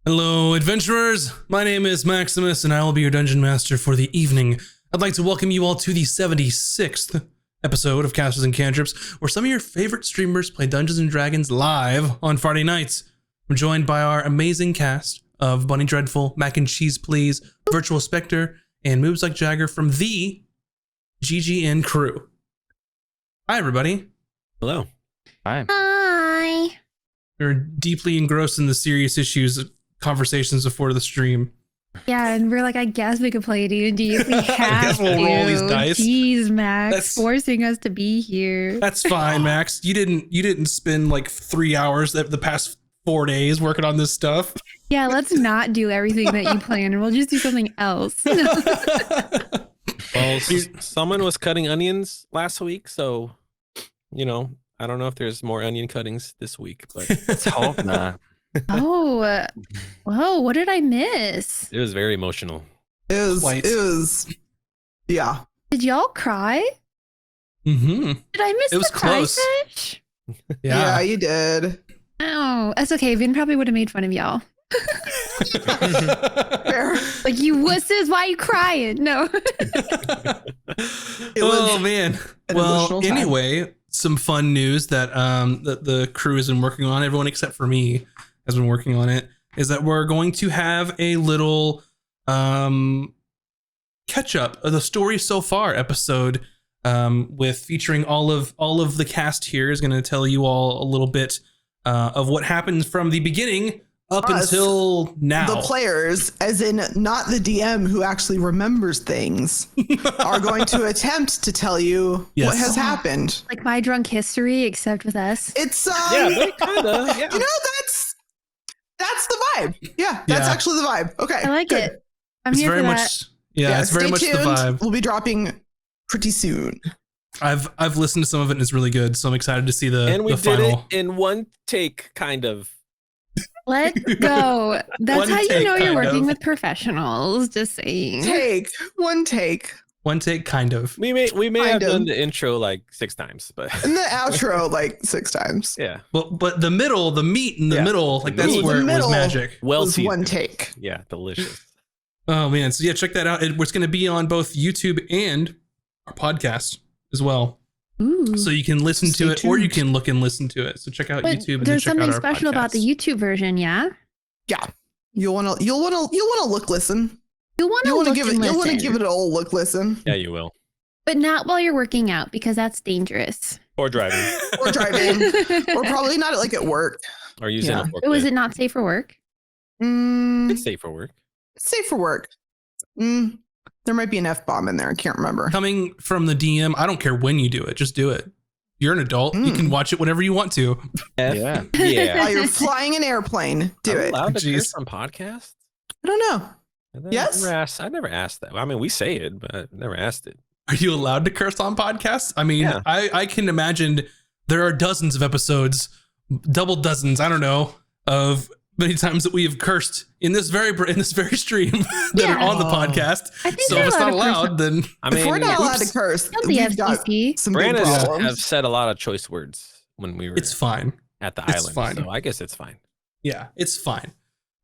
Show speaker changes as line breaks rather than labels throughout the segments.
Hello, adventurers. My name is Maximus, and I will be your dungeon master for the evening. I'd like to welcome you all to the 76th episode of Casters and Cantrips, where some of your favorite streamers play Dungeons and Dragons live on Friday nights. I'm joined by our amazing cast of Bunny Dreadful, Mac and Cheese Please, Virtual Spectre, and Moves Like Jagger from the GGN crew. Hi, everybody.
Hello.
Hi.
Hi.
We're deeply engrossed in the serious issues of conversations before the stream.
Yeah, and we're like, I guess we could play D&D if we have
guess we'll roll these dice.
Jeez, Max,
That's-
forcing us to be here.
That's fine, Max. You didn't spend like 3 hours the past 4 days working on this stuff.
Yeah, let's not do everything that you planned, and we'll just do something else.
Well, someone was cutting onions last week, so I don't know if there's more onion cuttings this week, but
Let's hope not.
Oh, whoa, what did I miss?
it was very emotional.
Quite.
Yeah.
Did y'all cry?
Mm-hmm.
Did I miss
It was
the cry
close.
fish?
Yeah, you did.
Oh, that's okay. Vin probably would have made fun of y'all.
Fair.
Like, you wusses, why you crying? No.
Oh man.
an
Well,
emotional time.
anyway, some fun news that the crew has been working on. Everyone except for me has been working on it. Is that we're going to have a little catch up of the story so far episode with featuring all of the cast here is going to tell you all a little bit of what happened from the beginning up
Us,
until now.
The players, as in not the DM who actually remembers things, are going to attempt to tell you
Yes.
what has happened.
Like my drunk history, except with us.
It's
Yeah, but kinda. Yeah.
That's the vibe. Yeah, that's
Yeah.
actually the vibe. Okay.
I like
good.
it. I'm
It's
here
very
for that.
much it's very
stay
much
tuned.
the vibe.
We'll be dropping pretty soon.
I've listened to some of it and it's really good, so I'm excited to see the
And we
the
did
final.
it in one take, kind of.
Let's go. That's
One
how you
take,
know you're
kind
working
of.
with professionals. Just saying.
One take.
One take, kind of.
We may have
Kind of.
done the intro like 6 times, but
And the outro like 6 times.
yeah,
But the middle, the meat in the
Yeah.
middle, like that's
Ooh,
where
the
it was
middle.
magic.
well
Was one
seasoned.
take.
Yeah, delicious.
Oh man, so yeah, check that out. It's going to be on both YouTube and our podcast as well,
Ooh.
so you can listen
Stay
to it or you
tuned.
can look and listen to it. So check out
But
YouTube and then
there's
check out
something
our
special about the
podcast.
YouTube version, yeah?
Yeah. You'll wanna look listen.
You'll want to
You'll wanna
look
give it
and
you'll wanna
listen,
give it an old look listen.
Yeah, you will.
but not while you're working out because that's dangerous.
Or driving,
Or driving. Or probably not like at work.
or using
Yeah.
a forklift.
Oh, is it not safe for work?
It's safe for work.
It's safe for work. There might be an F-bomb in there. I can't remember.
Coming from the DM, I don't care when you do it, just do it. You're an adult. You can watch it whenever you want to.
Yeah.
Yeah.
While you're flying an airplane, do
I'm
it. I
allowed to
Jeez.
curse on podcasts?
don't know. Yes?
I never asked that. I mean, we say it, but I never asked it.
Are you allowed to curse on podcasts? I mean,
Yeah.
I can imagine there are dozens of episodes, double dozens, I don't know, of many times that we have cursed in this very stream that are
Yeah.
on the
Oh.
podcast.
I think
So
they're
if it's not
allowed to curse
allowed, then
I
If
mean,
we're not allowed to
oops.
curse,
on the
we've got
FCC.
some big
Brandon have
problems.
said a lot of choice words when we were
it's fine.
at the
it's
island.
fine.
So I guess it's fine.
Yeah, it's fine.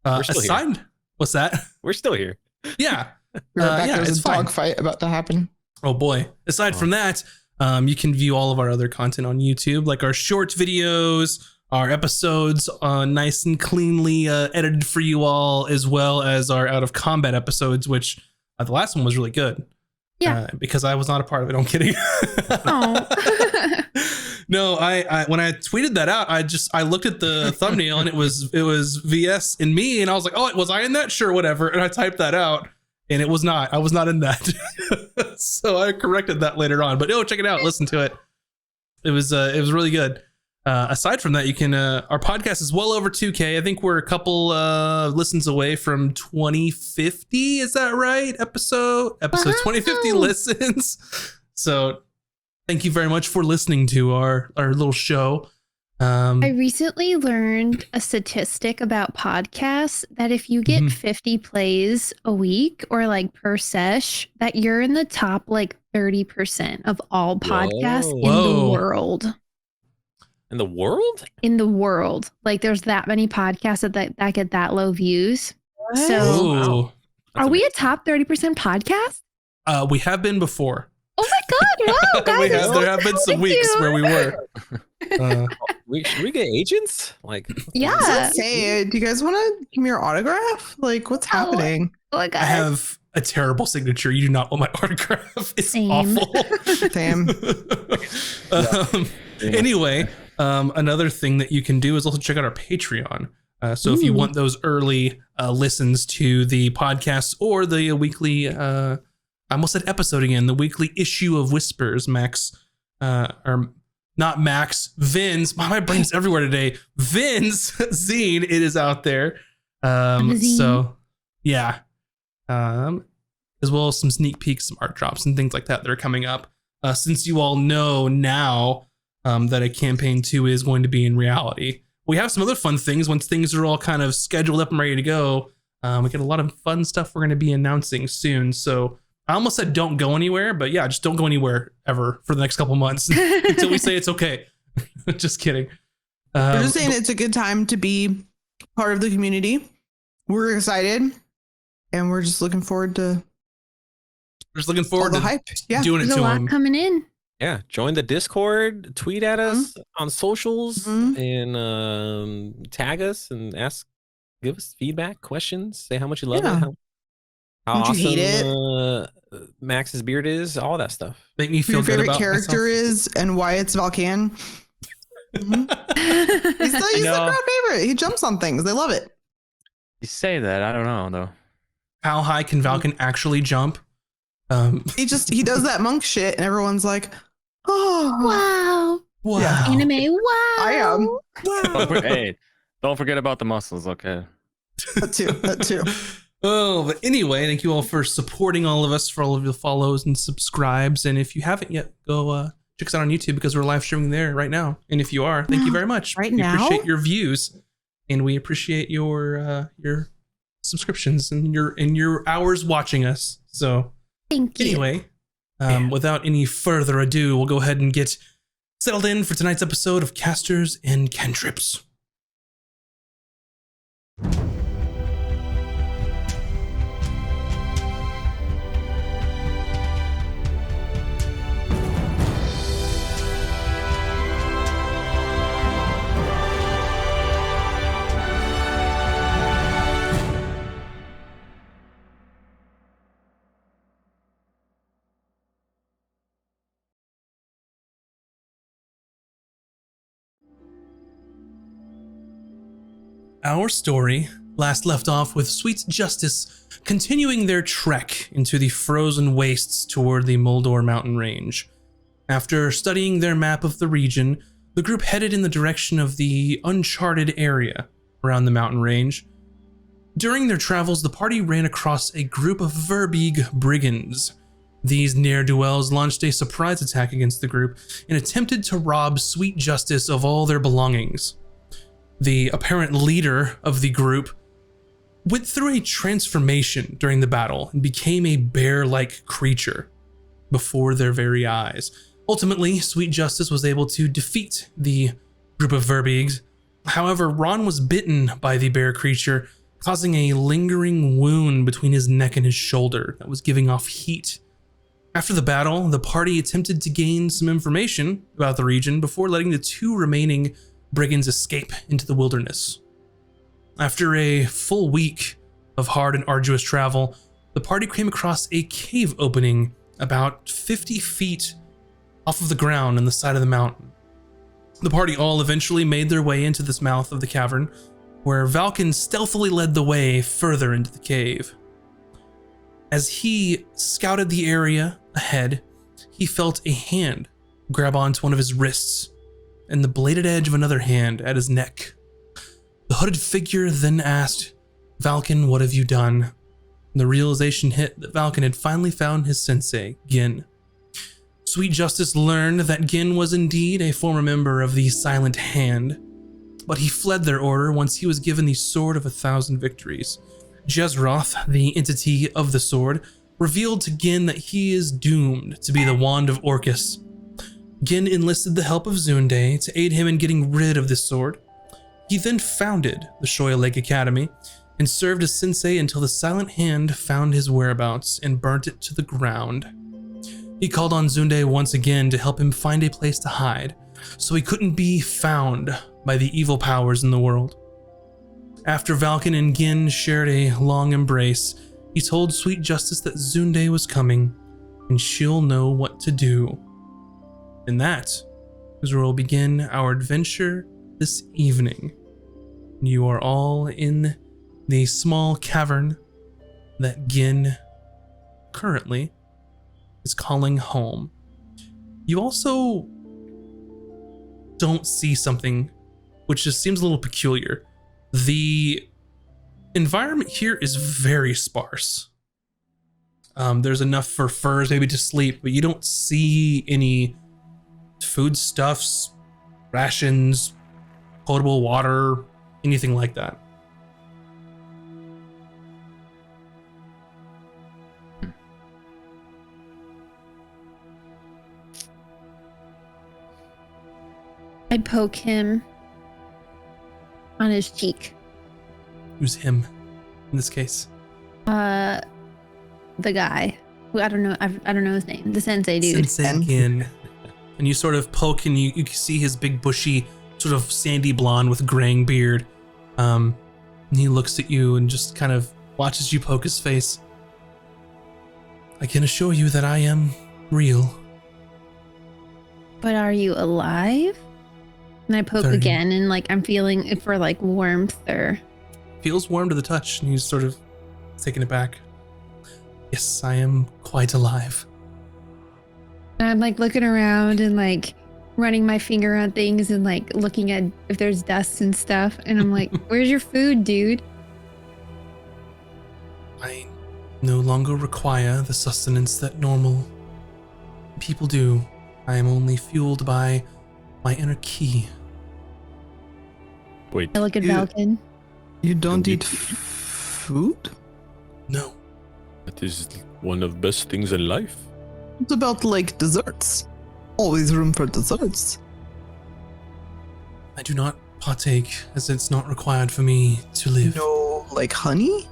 We're still here.
Aside, what's that?
We're still here.
Yeah.
We were back.
Yeah,
There's
it's
a
fine.
dog fight about to happen.
Oh boy. Aside from that, you can view all of our other content on YouTube, like our short videos, our episodes, nice and cleanly edited for you all, as well as our out of combat episodes, which the last one was really good.
Yeah.
Because I was not a part of it. I'm kidding.
Oh.
No, I when I tweeted that out, I looked at the thumbnail and it was VS and me, and I was like, oh, was I in that? Sure, whatever. And I typed that out, and it was not. I was not in that. So I corrected that later on. But check it out, listen to it. It was really good. Aside from that, you can our podcast is well over 2K. I think we're a couple listens away from 2050. Is that right? Episode 2050
Wow.
listens. So thank you very much for listening to our little show.
I recently learned a statistic about podcasts that if you get
Mhm.
50 plays a week or like per sesh, that you're in the top like 30% of all podcasts in
Whoa.
the world.
In the world?
in the world. Like there's that many podcasts that get that low views. So
Ooh.
That's
are we
amazing.
a top 30% podcast?
We have been before.
Oh my God. Wow, guys.
We
I'm
have,
so
there have been some
proud of
weeks
you.
where we were.
Should we get agents? Like,
Yeah.
Say, do you guys want to give me your autograph? Like, what's happening?
Oh my
I
God.
have a terrible signature. You do not want my autograph. It's
Same.
awful.
Damn.
Anyway, another thing that you can do is also check out our Patreon. So if you
Ooh.
want those early listens to the podcast or the weekly, I almost said episode again, the weekly issue of Whispers, Max, or not Max, Vin's. My brain's everywhere today. Vin's zine, it is out there.
Zine.
So yeah. As well as some sneak peeks, some art drops and things like that are coming up. Since you all know now that a campaign 2 is going to be in reality. We have some other fun things once things are all kind of scheduled up and ready to go. We got a lot of fun stuff we're going to be announcing soon. So I almost said don't go anywhere, but yeah, just don't go anywhere ever for the next couple months until we say it's okay. Just kidding.
We're just saying it's a good time to be part of the community. We're excited, and we're just looking forward to
Just looking
all
forward
the
to
hype. Yeah.
doing it
There's
to
a lot
them.
coming in.
yeah, join the Discord, tweet at us on socials,
Mhm.
and tag us and give us feedback, questions, say how much you love
Yeah.
it, how
Don't
awesome
you hate it?
Max's beard is, all that stuff.
Make me
Who
feel
your
good
favorite
about
character
myself.
is and why it's Valkan. He's the
know-
crowd favorite. He jumps on things. They love it.
You say that. I don't know, though.
How high can Valken actually jump?
He does that monk shit, and everyone's like, "Oh,
Wow.
Yeah.
Anime. Wow.
I am."
Hey, don't forget about the muscles, okay?
That too. That too.
Oh, but anyway, thank you all for supporting all of us, for all of your follows and subscribes. And if you haven't yet, go check us out on YouTube because we're live streaming there right now. And if you are, thank you very much.
Right
we
now?
appreciate your views, and we appreciate your subscriptions and your hours watching us. So
Thank you.
anyway, without any further ado, we'll go ahead and get settled in for tonight's episode of Casters and Cantrips. Our story last left off with Sweet Justice continuing their trek into the frozen wastes toward the Moldor mountain range. After studying their map of the region, the group headed in the direction of the uncharted area around the mountain range. During their travels, the party ran across a group of Verbeeg brigands. These ne'er-do-wells launched a surprise attack against the group and attempted to rob Sweet Justice of all their belongings. The apparent leader of the group went through a transformation during the battle and became a bear-like creature before their very eyes. Ultimately, Sweet Justice was able to defeat the group of Verbeegs. However, Ron was bitten by the bear creature, causing a lingering wound between his neck and his shoulder that was giving off heat. After the battle, the party attempted to gain some information about the region before letting the two remaining brigands escape into the wilderness. After a full week of hard and arduous travel, the party came across a cave opening about 50 feet off of the ground on the side of the mountain. The party all eventually made their way into this mouth of the cavern, where Valken stealthily led the way further into the cave. As he scouted the area ahead, he felt a hand grab onto one of his wrists and the bladed edge of another hand at his neck. The hooded figure then asked, "Valken, what have you done?" And the realization hit that Valken had finally found his sensei, Gin. Sweet Justice learned that Gin was indeed a former member of the Silent Hand, but he fled their order once he was given the Sword of 1,000 Victories. Jezroth, the entity of the sword, revealed to Gin that he is doomed to be the Wand of Orcus. Gin enlisted the help of Zunde to aid him in getting rid of this sword. He then founded the Shoya Lake Academy and served as sensei until the Silent Hand found his whereabouts and burnt it to the ground. He called on Zunde once again to help him find a place to hide, so he couldn't be found by the evil powers in the world. After Valken and Gin shared a long embrace, he told Sweet Justice that Zunde was coming, and she'll know what to do. And that is where we'll begin our adventure this evening. You are all in the small cavern that Gin currently is calling home. You also don't see something which just seems a little peculiar. The environment here is very sparse. There's enough for furs maybe to sleep, but you don't see any foodstuffs, rations, potable water, anything like that.
I poke him on his cheek.
Who's him in this case?
The guy who I don't know his name. The sensei dude.
Sensei Gin. And you sort of poke and you can see his big bushy sort of sandy blonde with graying beard. And he looks at you and just kind of watches you poke his face. I can assure you that I am real.
But are you alive? And I poke again, and like I'm feeling it for like warmth or.
Feels warm to the touch, and he's sort of taken it back. Yes, I am quite alive.
And I'm like looking around and like running my finger on things and like looking at if there's dust and stuff. And I'm like, where's your food, dude?
I no longer require the sustenance that normal people do. I am only fueled by my inner ki.
Wait,
I look at Valken.
You don't eat food?
No.
that is one of the best things in life.
What about like desserts? Always room for desserts.
I do not partake, as it's not required for me to live.
No, like honey?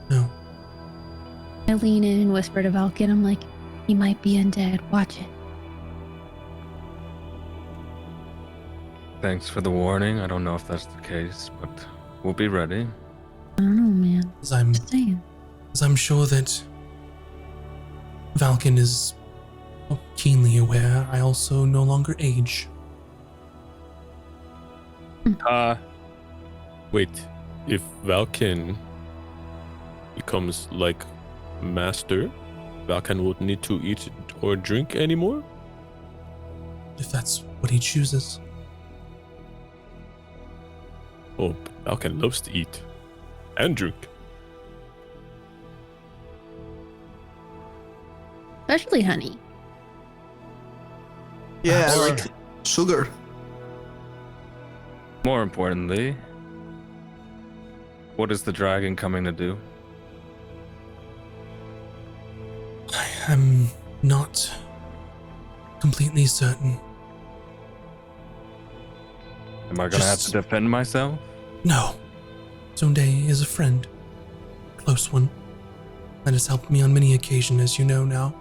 No.
I lean in and whisper to Valken. I'm like, he might be undead. Watch it.
Thanks for the warning. I don't know if that's the case, but we'll be ready.
I don't know, man.
As I'm
Just saying.
sure that Valken is keenly aware, I also no longer age.
Wait, if Valken becomes like master, Valken won't need to eat or drink anymore?
If that's what he chooses.
Oh, Valken loves to eat and drink.
Especially honey.
Yeah,
Or-
like sugar.
More importantly, what is the dragon coming to do?
I am not completely certain.
Am I gonna have
Just-
to defend myself?
No. Zonde is a friend. Close one. That has helped me on many occasions, as you know now.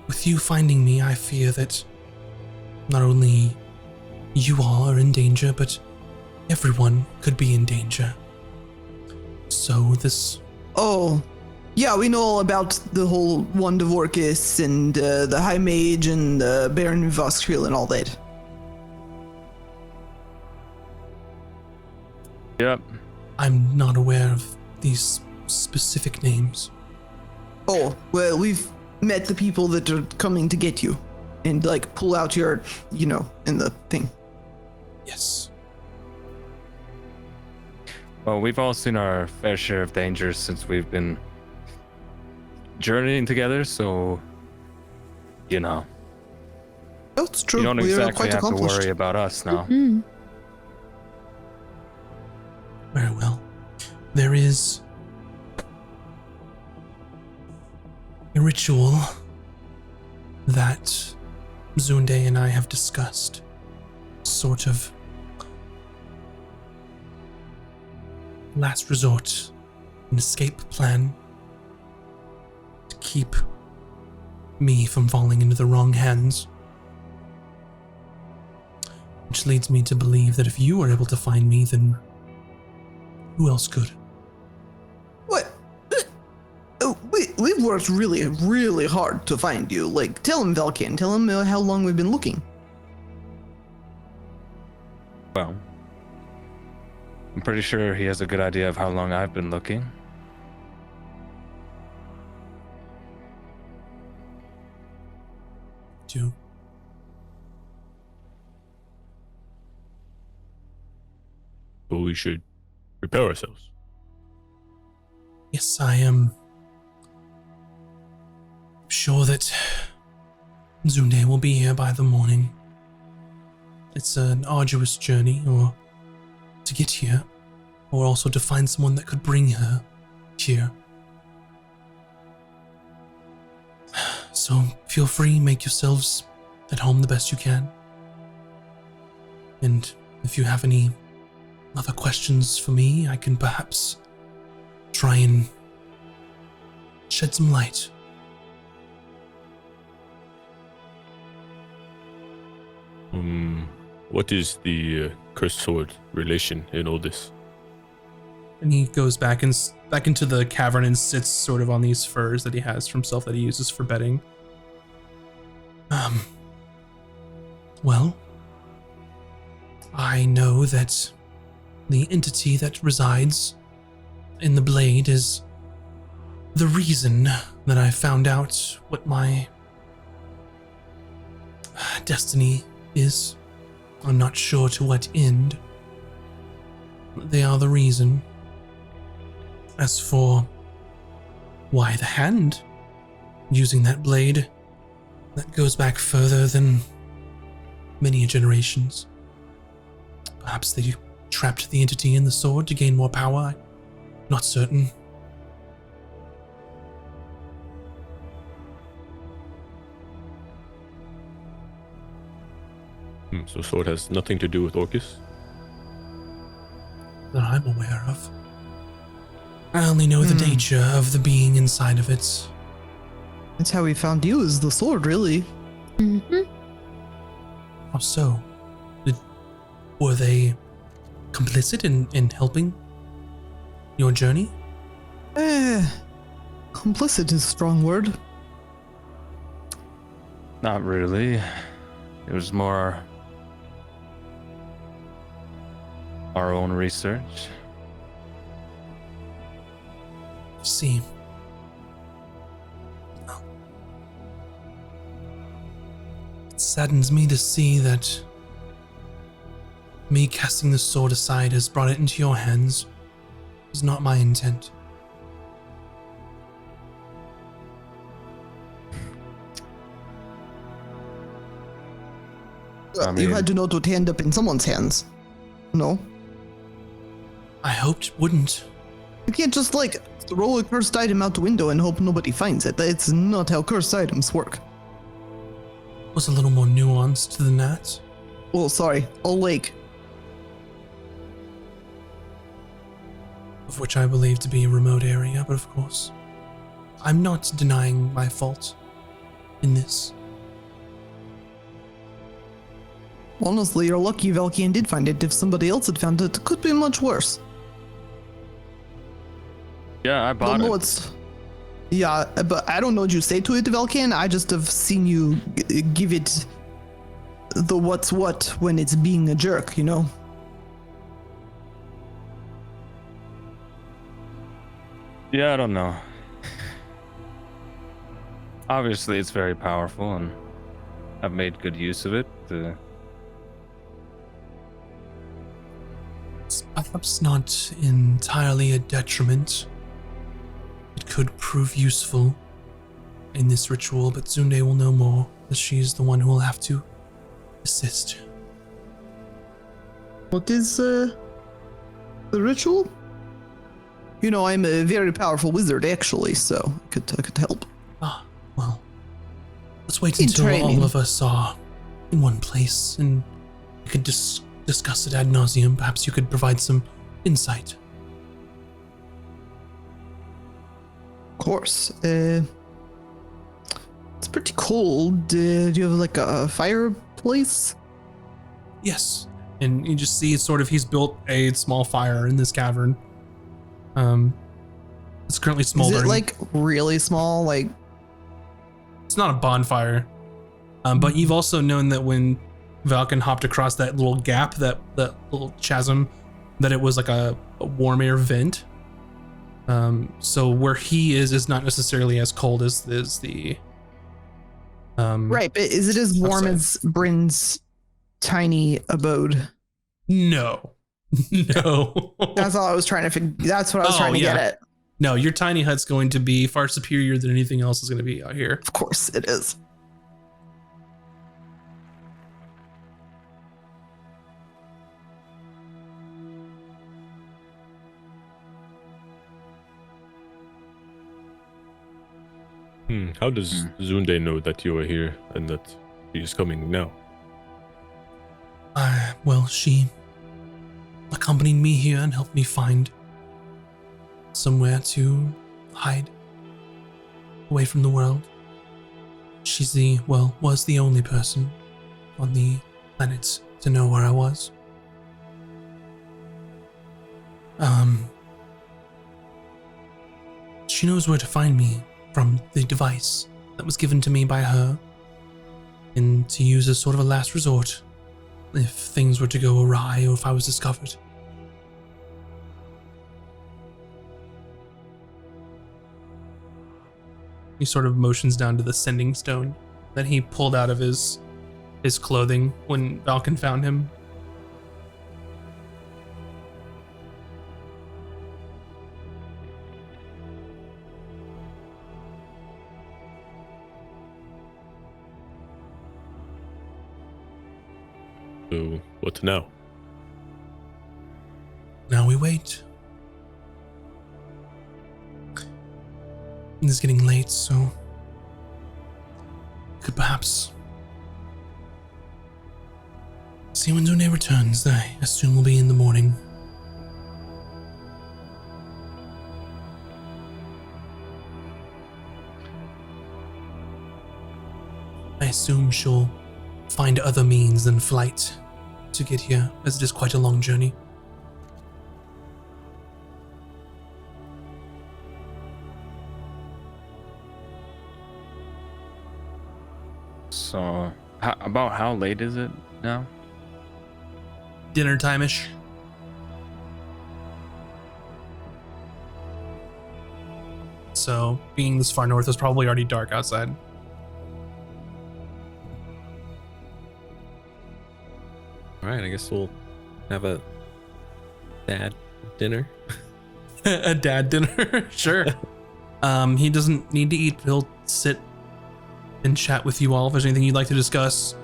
With you finding me, I fear that not only you all are in danger, but everyone could be in danger. So this...
Oh, yeah, we know all about the whole Wand of Orcus and the High Mage and the Baron Voskriel and all that.
Yep.
I'm not aware of these specific names.
Oh, well, we've met the people that are coming to get you and like pull out your, in the thing.
Yes.
Well, we've all seen our fair share of dangers since we've been journeying together, so
That's true.
you don't
we are
exactly
quite
have to
accomplished.
worry about us now.
Mm.
Very well. There is a ritual that Zunde and I have discussed. Sort of last resort, an escape plan to keep me from falling into the wrong hands. Which leads me to believe that if you are able to find me, then who else could?
What? We've worked really, really hard to find you. Like, tell him, Velkin. Tell him how long we've been looking.
Well, I'm pretty sure he has a good idea of how long I've been looking.
Do.
But we should prepare ourselves.
Yes, I am sure that Zunde will be here by the morning. It's an arduous journey, or to get here, or also to find someone that could bring her here. So feel free, make yourselves at home the best you can. And if you have any other questions for me, I can perhaps try and shed some light.
What is the cursed sword relation in all this?
And he goes back into the cavern and sits sort of on these furs that he has for himself that he uses for bedding. Well, I know that the entity that resides in the blade is the reason that I found out what my destiny is. I'm not sure to what end. They are the reason. As for why the hand, using that blade, that goes back further than many generations. Perhaps they trapped the entity in the sword to gain more power. I'm not certain.
So sword has nothing to do with Orcus?
That I'm aware of. I only know the nature of the being inside of it.
That's how we found you, is the sword, really.
Mm-hmm.
How so? Were they complicit in helping your journey?
Complicit is a strong word.
Not really. It was more our own research.
See. It saddens me to see that me casting the sword aside has brought it into your hands. It was not my intent.
You had to know to end up in someone's hands. No?
I hoped it wouldn't.
You can't just, like, throw a cursed item out the window and hope nobody finds it. It's not how cursed items work.
It was a little more nuanced than that.
Oh, sorry. A lake.
Of which I believe to be a remote area, but of course, I'm not denying my fault in this.
Honestly, you're lucky Valkian did find it. If somebody else had found it, it could be much worse.
Yeah, I bought it.
Yeah, but I don't know what you say to it, Valkian. I just have seen you give it the what's what when it's being a jerk, you know?
Yeah, I don't know. Obviously, it's very powerful, and I've made good use of it.
It's perhaps not entirely a detriment. It could prove useful in this ritual, but Zunde will know more, as she's the one who will have to assist.
What is, the ritual? You know, I'm a very powerful wizard, actually, so I could help.
Ah, Let's wait
In
until
training.
all of us are in one place and we could discuss it ad nauseum. Perhaps you could provide some insight.
Of course. It's pretty cold. Do you have like a fireplace?
Yes. And you just see sort of he's built a small fire in this cavern. It's currently smoldering.
Is it like really small? Like,
it's not a bonfire. But you've also known that when Valken hopped across that little gap, that little chasm, that it was like a warm air vent. So where he is not necessarily as cold as the
right, but is it as warm
outside.
as Bryn's tiny abode?
No. No.
That's all I was trying to figure. That's what I was trying to get at.
No, your tiny hut's going to be far superior than anything else is going to be out here.
Of course it is.
How does Zunde know that you are here and that he is coming now?
Well, she accompanied me here and helped me find somewhere to hide away from the world. She's was the only person on the planet to know where I was. She knows where to find me from the device that was given to me by her, and to use as sort of a last resort if things were to go awry or if I was discovered. He sort of motions down to the sending stone that he pulled out of his clothing when Valken found him.
So, what now?
Now we wait. It's getting late, so we could perhaps see when Zune returns. I assume will be in the morning. I assume she'll find other means than flight to get here, as it is quite a long journey.
So, about how late is it now?
Dinner time-ish. So, being this far north, it's probably already dark outside.
All right, I guess we'll have a dad dinner.
A dad dinner? Sure. He doesn't need to eat. He'll sit and chat with you all if there's anything you'd like to discuss.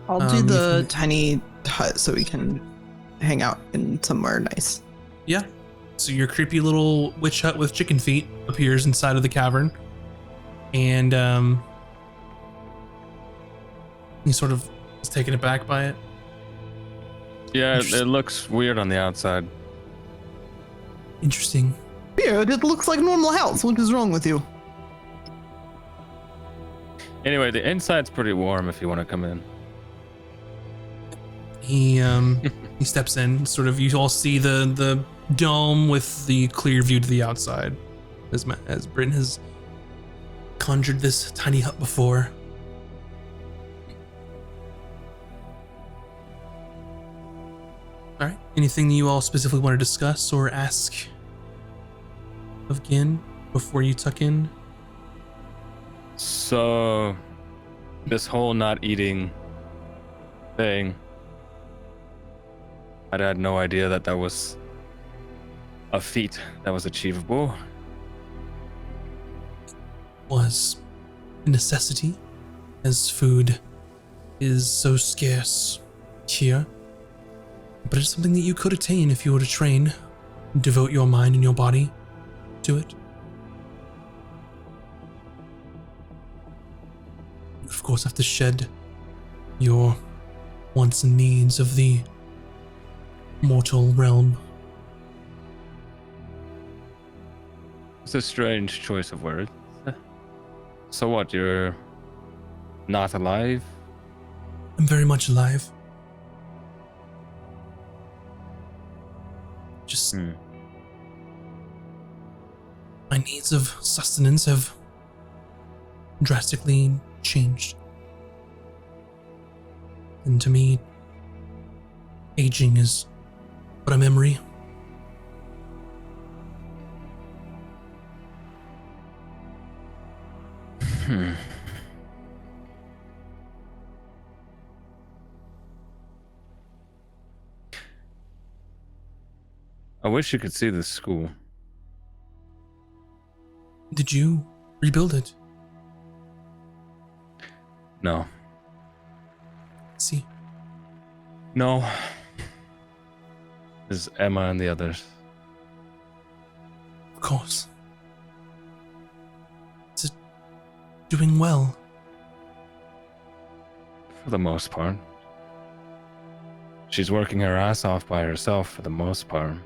I'll do the
you can-
tiny hut so we can hang out in somewhere nice.
Yeah. So your creepy little witch hut with chicken feet appears inside of the cavern. And he sort of is taken aback by it.
Yeah, it looks weird on the outside.
Interesting.
Weird, it looks like normal house. What is wrong with you?
Anyway, the inside's pretty warm if you want to come in.
He he steps in, sort of, you all see the dome with the clear view to the outside, as Bryn has conjured this tiny hut before. All right. Anything you all specifically want to discuss or ask of Gin before you tuck in?
So, this whole not eating thing, I had no idea that that was a feat that was achievable.
Was a necessity, as food is so scarce here. But it's something that you could attain if you were to train, and devote your mind and your body to it. of course, have to shed your wants and needs of the mortal realm.
It's a strange choice of words. So what, you're not alive?
I'm very much alive. Just my needs of sustenance have drastically changed. And to me, aging is but a memory.
I wish you could see this school.
Did you rebuild it?
No.
See,
No. There's Emma and the others.
of course. Is it doing well?
For the most part. She's working her ass off by herself for the most part.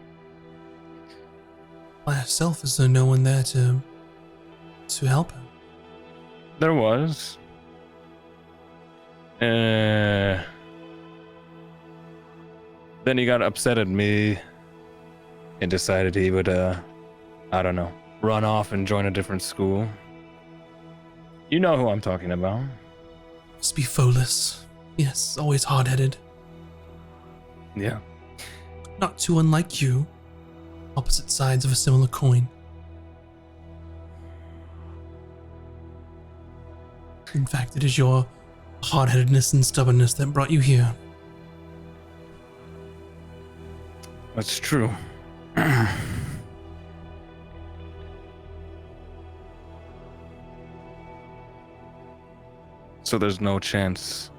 By herself, is there no one there to help her?
There was. Then he got upset at me and decided he would, I don't know, run off and join a different school. You know who I'm talking about.
Must be Pholus. Yes, always hard-headed.
Yeah.
Not too unlike you. Opposite sides of a similar coin. In fact, it is your hard-headedness and stubbornness that brought you here.
That's true. So there's no chance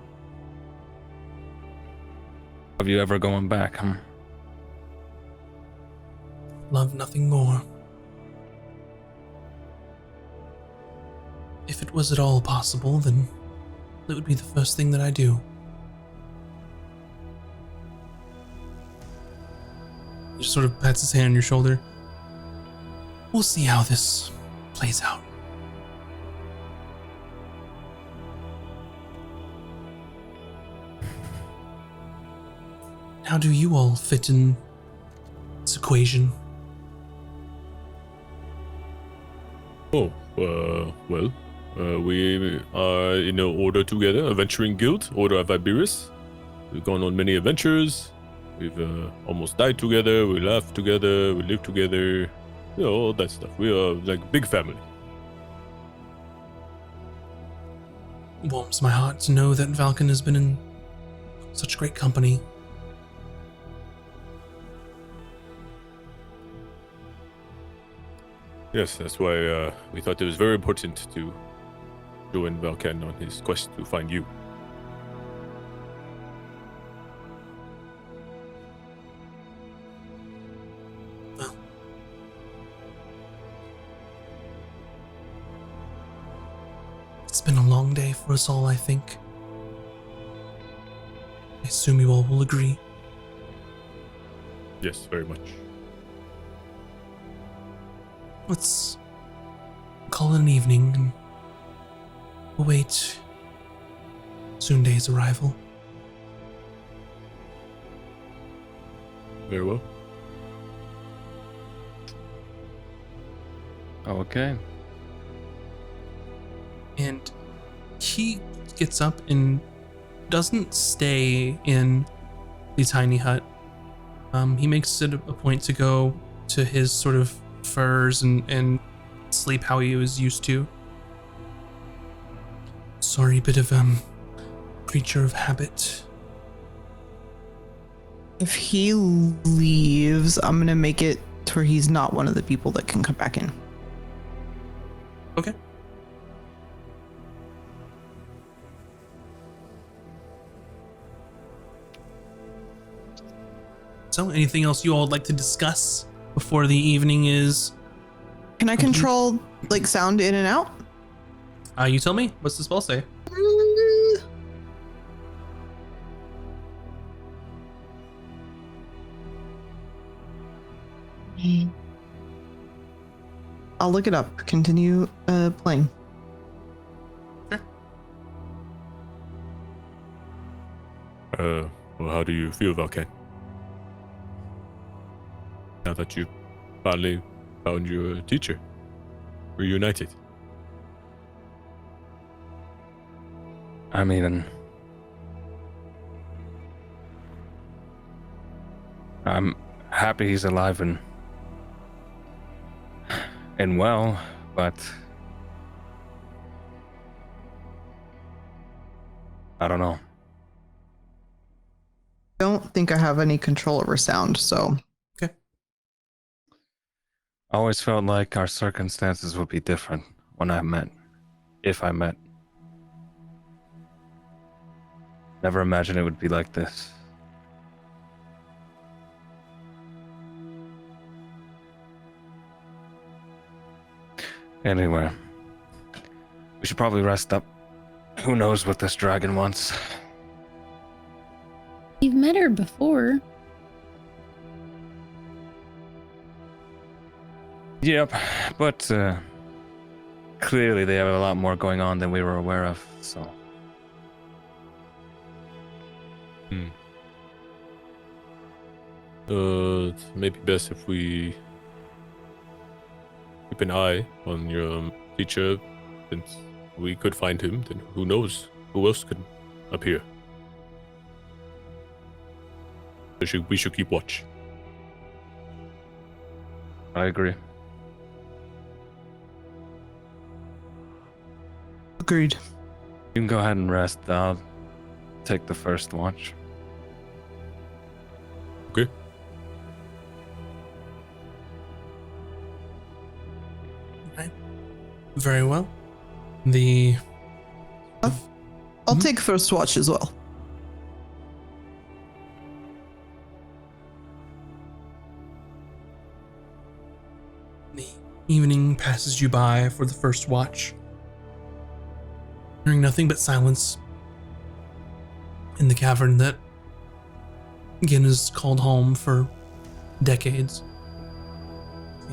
of you ever going back, huh?
Love nothing more. If it was at all possible, then it would be the first thing that I do. He just sort of pats his hand on your shoulder. We'll see how this plays out. How do you all fit in this equation?
Oh, well, we are in an order together, adventuring guild, Order of Iberis. We've gone on many adventures. We've almost died together. We laughed together. We lived together. You know, all that stuff. We are like big family.
It warms my heart to know that Valken has been in such great company.
Yes, that's why we thought it was very important to join Valken on his quest to find you.
Well, it's been a long day for us all, I think. I assume you all will agree.
Yes, very much.
Let's call it an evening and await Sunde's arrival.
Very well.
Okay.
And he gets up and doesn't stay in the tiny hut. He makes it a point to go to his sort of furs and sleep how he was used to. Sorry, bit of creature of habit.
If he leaves, I'm gonna make it to where he's not one of the people that can come back in.
Okay. So, anything else you all would like to discuss before the evening is?
Can I control like sound in and out?
You tell me. What's the spell say?
I'll look it up. Continue playing.
Well, how do you feel, Valken? Now that you finally found your teacher, reunited.
I mean, I'm happy he's alive and well, but I don't know.
Don't think I have any control over sound, so
I always felt like our circumstances would be different when if I met. Never imagined it would be like this. Anyway, we should probably rest up. Who knows what this dragon wants?
You've met her before.
Yep, but clearly they have a lot more going on than we were aware of, so.
Maybe best if we keep an eye on your teacher, since we could find him, then who knows who else could appear. We should keep watch.
I agree.
agreed.
You can go ahead and rest. I'll take the first watch.
Okay.
Very well.
I'll take first watch as well.
The evening passes you by for the first watch, hearing nothing but silence in the cavern that again is called home for decades.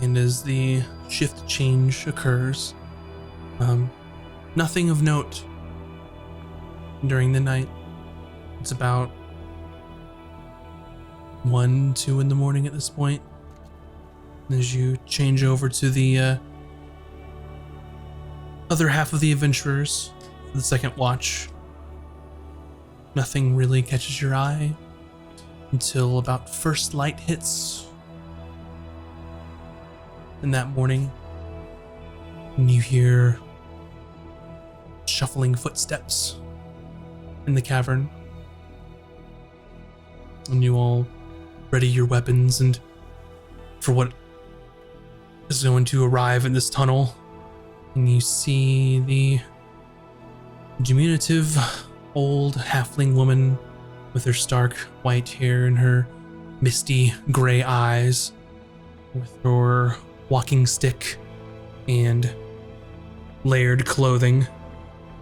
And as the shift change occurs, nothing of note during the night. It's about 1, 2 in the morning at this point. As you change over to the other half of the adventurers for the second watch, nothing really catches your eye until about first light hits in that morning, and you hear shuffling footsteps in the cavern, and you all ready your weapons and for what is going to arrive in this tunnel. And you see the diminutive old halfling woman with her stark white hair and her misty gray eyes, with her walking stick and layered clothing,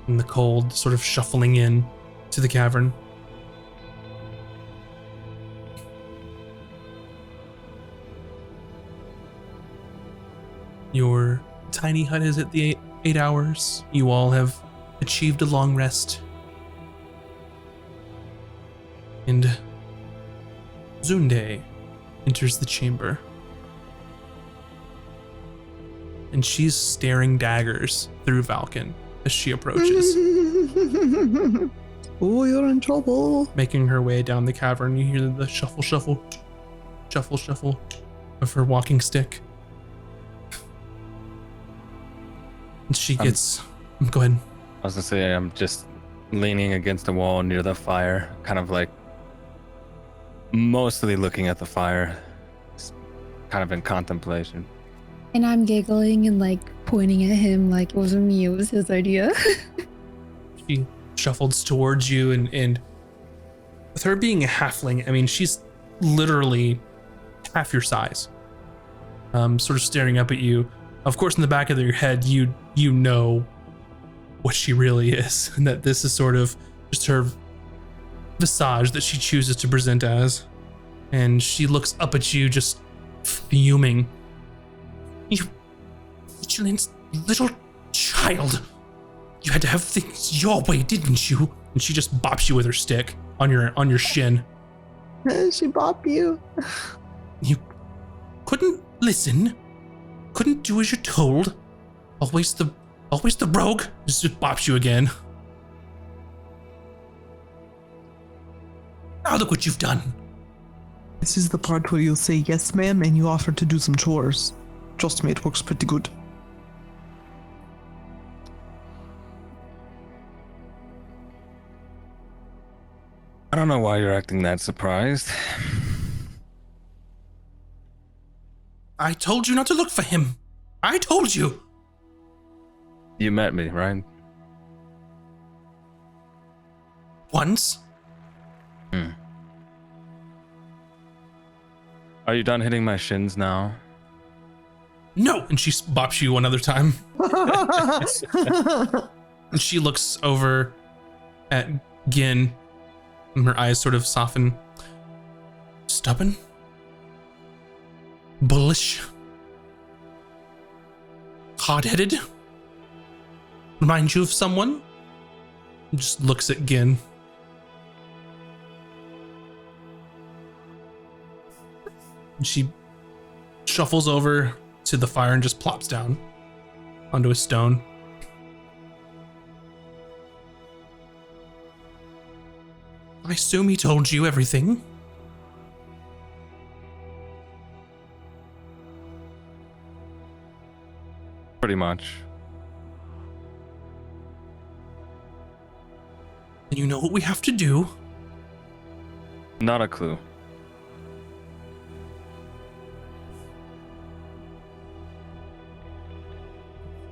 in the cold sort of shuffling in to the cavern. Your tiny hut is at the 8 hours. You all have achieved a long rest. And Zunde enters the chamber. And she's staring daggers through Valken as she approaches.
Oh, you're in trouble.
Making her way down the cavern, you hear the shuffle, shuffle, shuffle, shuffle of her walking stick. And she gets... Go ahead.
I was gonna say, I'm just leaning against the wall near the fire, kind of like mostly looking at the fire, just kind of in contemplation.
And I'm giggling and like pointing at him like it wasn't me, it was his idea.
She shuffles towards you, and with her being a halfling, I mean, she's literally half your size. Sort of staring up at you. Of course, in the back of your head, you know what she really is, and that this is sort of just her visage that she chooses to present as. And she looks up at you, just fuming. You vigilant little child. You had to have things your way, didn't you? And she just bops you with her stick on your shin.
She bop you.
You couldn't listen. Couldn't do as you're told. Always the rogue. Just bops you again. Now look what you've done.
This is the part where you'll say yes, ma'am, and you offer to do some chores. Trust me, it works pretty good.
I don't know why you're acting that surprised.
I told you not to look for him. I told you.
You met me, right?
Once.
Are you done hitting my shins now?
No. And she bops you another time. And she looks over at Gin, and her eyes sort of soften. Stubborn? Bullish? Hard-headed? Remind you of someone? And just looks at Gin. And she shuffles over to the fire and just plops down onto a stone. I assume he told you everything.
Pretty much.
And you know what we have to do?
Not a clue.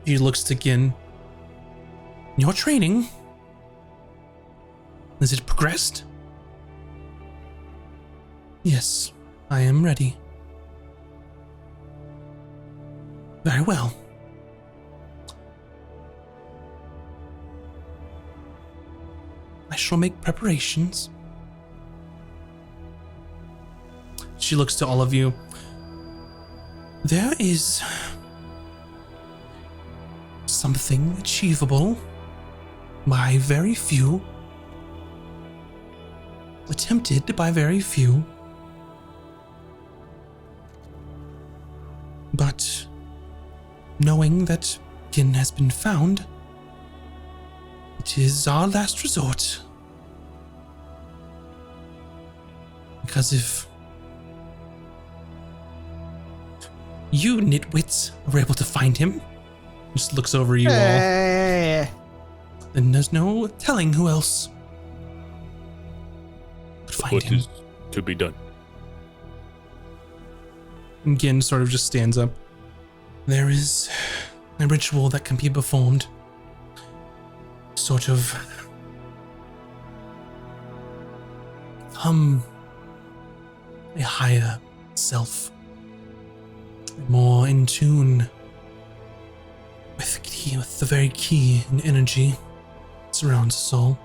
She looks to Gin. Your training, has it progressed? Yes, I am ready. Very well. I shall make preparations. She looks to all of you. There is something achievable by very few, attempted by very few, but knowing that Gin has been found, it is our last resort. Because if you nitwits were able to find him, just looks over you all, then there's no telling who else could find
What
him.
is to be done?
And Gin sort of just stands up. There is a ritual that can be performed. Sort of a higher self, more in tune with the very key and energy that surrounds us all.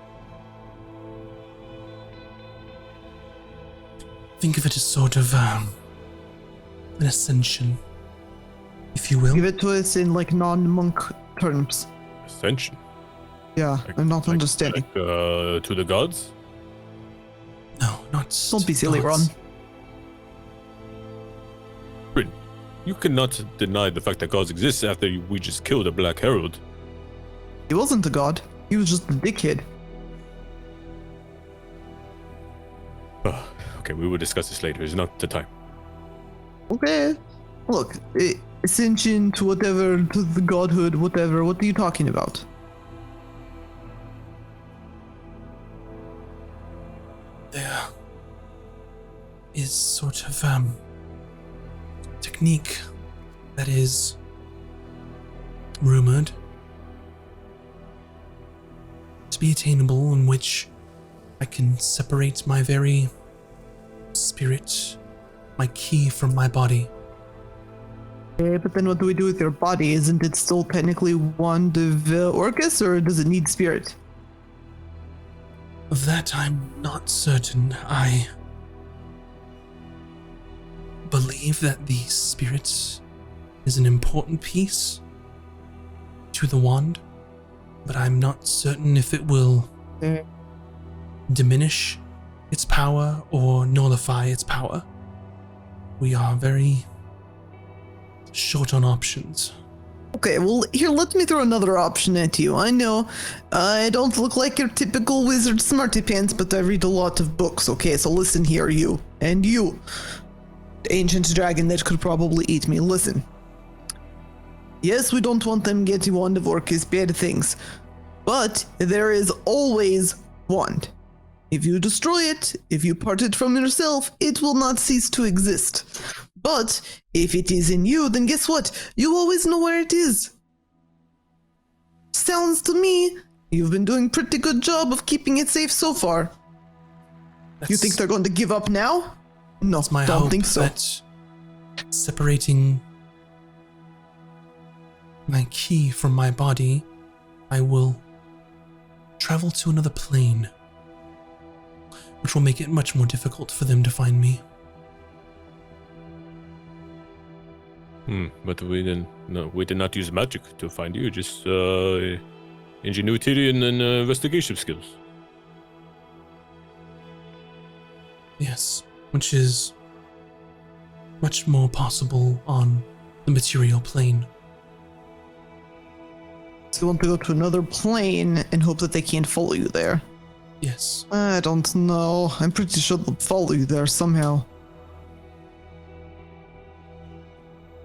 Think of it as sort of an ascension, if you will.
Give it to us in like non-monk terms.
Ascension.
Yeah, I'm not understanding.
To the gods?
No, not.
Don't be silly, Ron.
gods.
Bryn, you cannot deny the fact that gods exist after we just killed a Black Herald.
He wasn't a god. He was just a dickhead.
Okay, we will discuss this later. It's not the time.
Okay. Look, ascension to whatever, to the godhood, whatever. What are you talking about?
There is sort of technique that is rumored to be attainable, in which I can separate my very spirit, my ki, from my body.
But then what do we do with your body? Isn't it still technically one of Orcus, or does it need spirit?
Of that I'm not certain. I believe that the spirit is an important piece to the wand, but I'm not certain if it will diminish its power or nullify its power. We are very short on options.
Okay, well, here, let me throw another option at you. I know I don't look like your typical wizard smarty pants, but I read a lot of books, okay? So listen here, you. And you, the ancient dragon that could probably eat me. Listen. Yes, we don't want them getting wand of Orcus bad things, but there is always wand. If you destroy it, if you part it from yourself, it will not cease to exist. But if it is in you, then guess what? You always know where it is. Sounds to me you've been doing pretty good job of keeping it safe so far. You think they're going to give up now? No,
It's my
don't
hope
think so.
that separating my key from my body, I will travel to another plane, which will make it much more difficult for them to find me.
But we did not use magic to find you, just ingenuity and investigation skills.
Yes, which is much more possible on the material plane.
So you want to go to another plane and hope that they can't follow you there?
Yes.
I don't know. I'm pretty sure they'll follow you there somehow.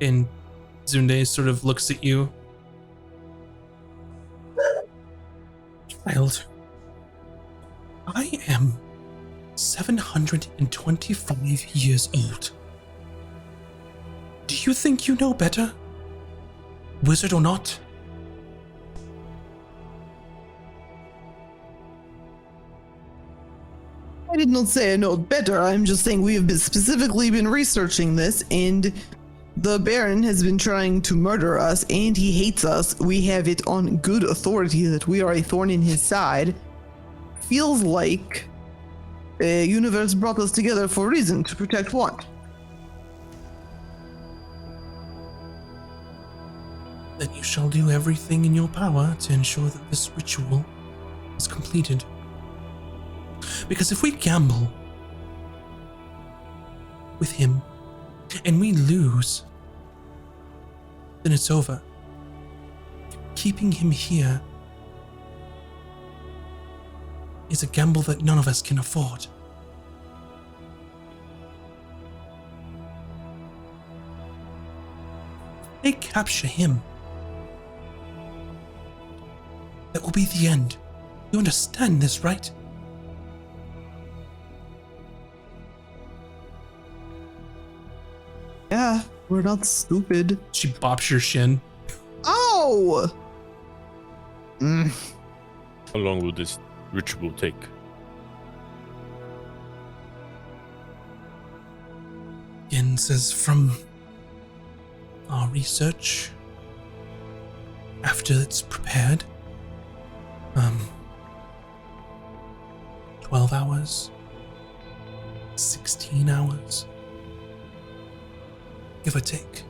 And Zunde sort of looks at you. Child, I am 725 years old. Do you think you know better? Wizard or not?
I did not say I know better. I'm just saying we have specifically been researching this, and the Baron has been trying to murder us, and he hates us. We have it on good authority that we are a thorn in his side. Feels like the universe brought us together for a reason, to protect what?
Then you shall do everything in your power to ensure that this ritual is completed. Because if we gamble with him and we lose, then it's over. Keeping him here is a gamble that none of us can afford. If they capture him, that will be the end. You understand this, right?
Yeah, we're not stupid.
She bops your shin.
Oh!
How long will this ritual take?
Yen says from our research, after it's prepared, 12 hours, 16 hours, give or take.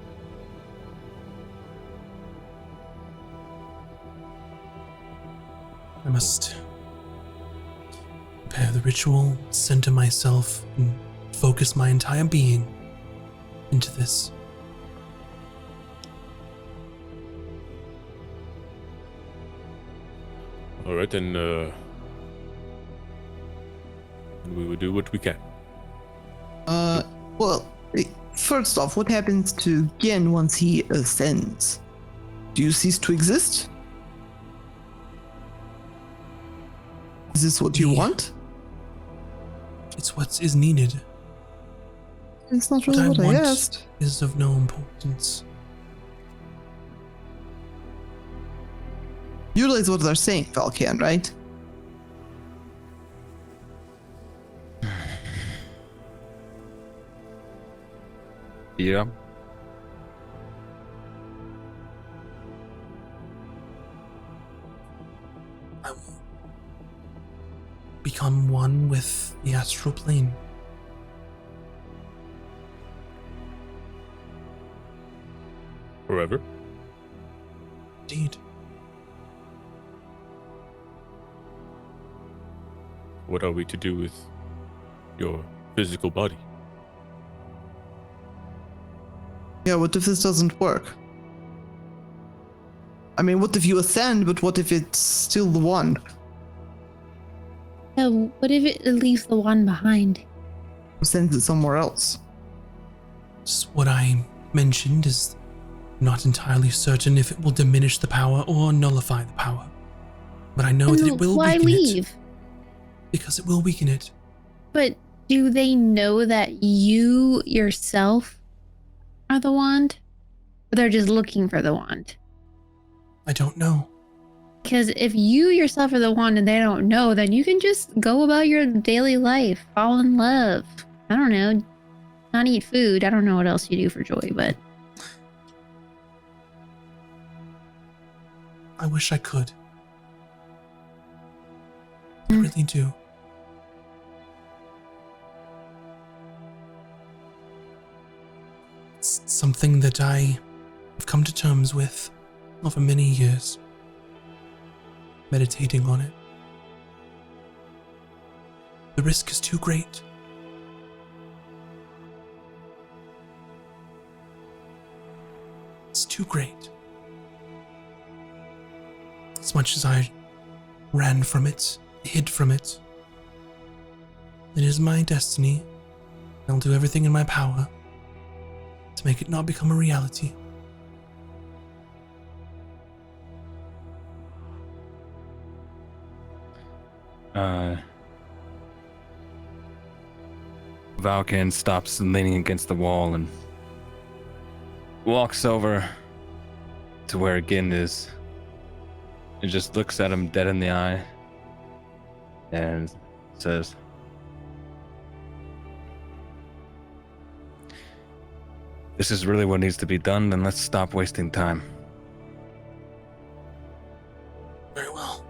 I must prepare the ritual, center myself, and focus my entire being into this.
All right, then we will do what we can.
Well, first off, what happens to Gen once he ascends? Do you cease to exist? Is this what you
Yeah.
want?
It's what is needed.
It's not
What
really
I
what I
want
asked.
is of no importance.
You realize what they're saying, Valkan, right?
Yeah.
I will become one with the astral plane.
forever.
Indeed.
What are we to do with your physical body?
Yeah, what if this doesn't work? I mean, what if you ascend, but what if it's still the wand?
So what if it leaves the wand behind?
Sends it somewhere else.
Just what I mentioned is not entirely certain if it will diminish the power or nullify the power. But I know that it will
Why
weaken
leave?
it. Because it will weaken it.
But do they know that you yourself are the wand? Or they're just looking for the wand?
I don't know.
Because if you yourself are the wand and they don't know, then you can just go about your daily life, fall in love. I don't know. Not eat food. I don't know what else you do for joy, but
I wish I could. I really do. It's something that I have come to terms with over many years, meditating on it. The risk is too great. It's too great. As much as I ran from it, hid from it, it is my destiny. I'll do everything in my power to make it not become a reality.
Valken stops leaning against the wall and walks over to where Gin is and just looks at him dead in the eye and says, "This is really what needs to be done, then let's stop wasting time."
Very well.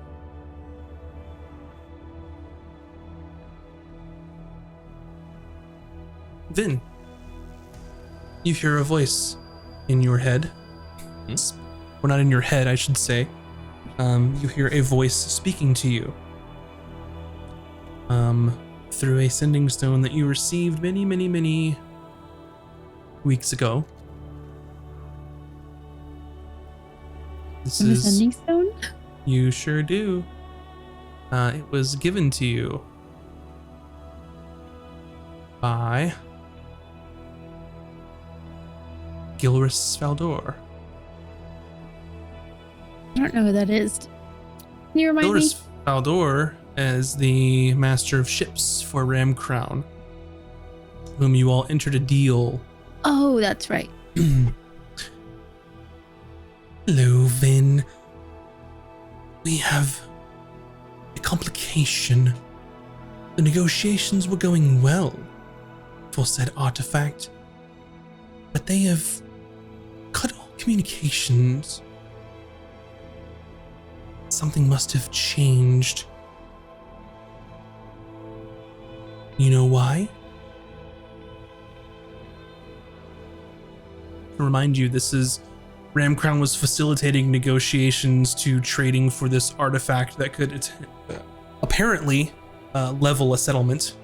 Then, you hear a voice in your head. Or not in your head, I should say. You hear a voice speaking to you. Through a sending stone that you received many weeks ago. This
from the
is
sending stone?
You sure do. It was given to you by Gilris Valdor.
I don't know who that is. Can you remind me?
Gilris Valdor is the master of ships for Ram Crown, whom you all entered a deal.
Oh, that's right.
Hello, Vin. We have a complication. The negotiations were going well for said artifact, but they have cut all communications. Something must have changed. You know why? To remind you, this is Ram Crown was facilitating negotiations to trading for this artifact that could apparently level a settlement.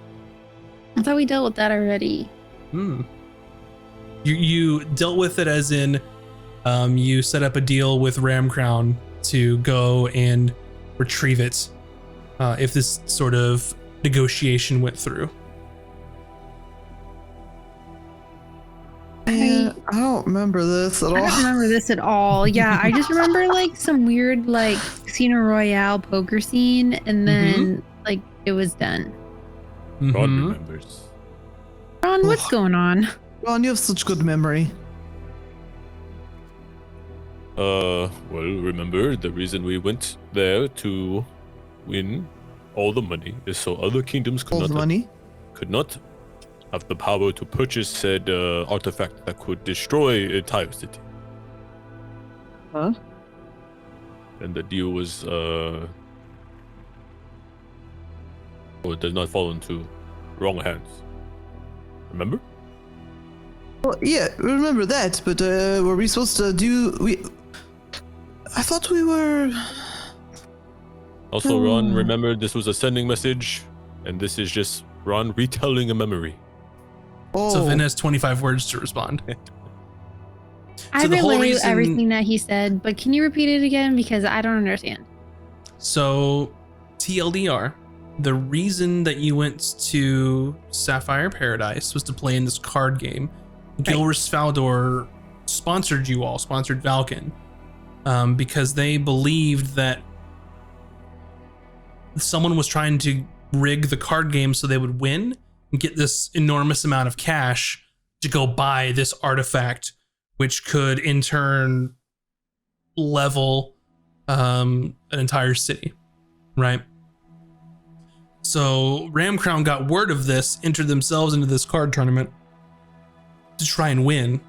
I thought we dealt with that already.
You dealt with it as in you set up a deal with Ram Crown to go and retrieve it if this sort of negotiation went through.
Yeah, I don't remember this at
I
all.
don't remember this at all. Yeah, I just remember like some weird like Casino Royale poker scene, and then like it was done.
Ron remembers.
Ron, what's going on?
Ron, you have such good memory.
Well, remember, the reason we went there to win all the money is so other kingdoms
All the money.
could not have the power to purchase said artifact that could destroy an entire city.
Huh?
And the deal was, it does not fall into wrong hands. Remember?
Well, yeah, remember that, but were we supposed to I thought we were...
Also, Ron, remember this was a sending message, and this is just Ron retelling a memory.
Oh.
So Vin has 25 words to respond.
I
So the whole
relay
reason-
everything that he said, but can you repeat it again? Because I don't understand.
So, TLDR, the reason that you went to Sapphire Paradise was to play in this card game. Gilris Faldor sponsored you all, sponsored Valken, because they believed that someone was trying to rig the card game so they would win and get this enormous amount of cash to go buy this artifact, which could in turn level an entire city, right? So Ramcrown got word of this, entered themselves into this card tournament to try and win.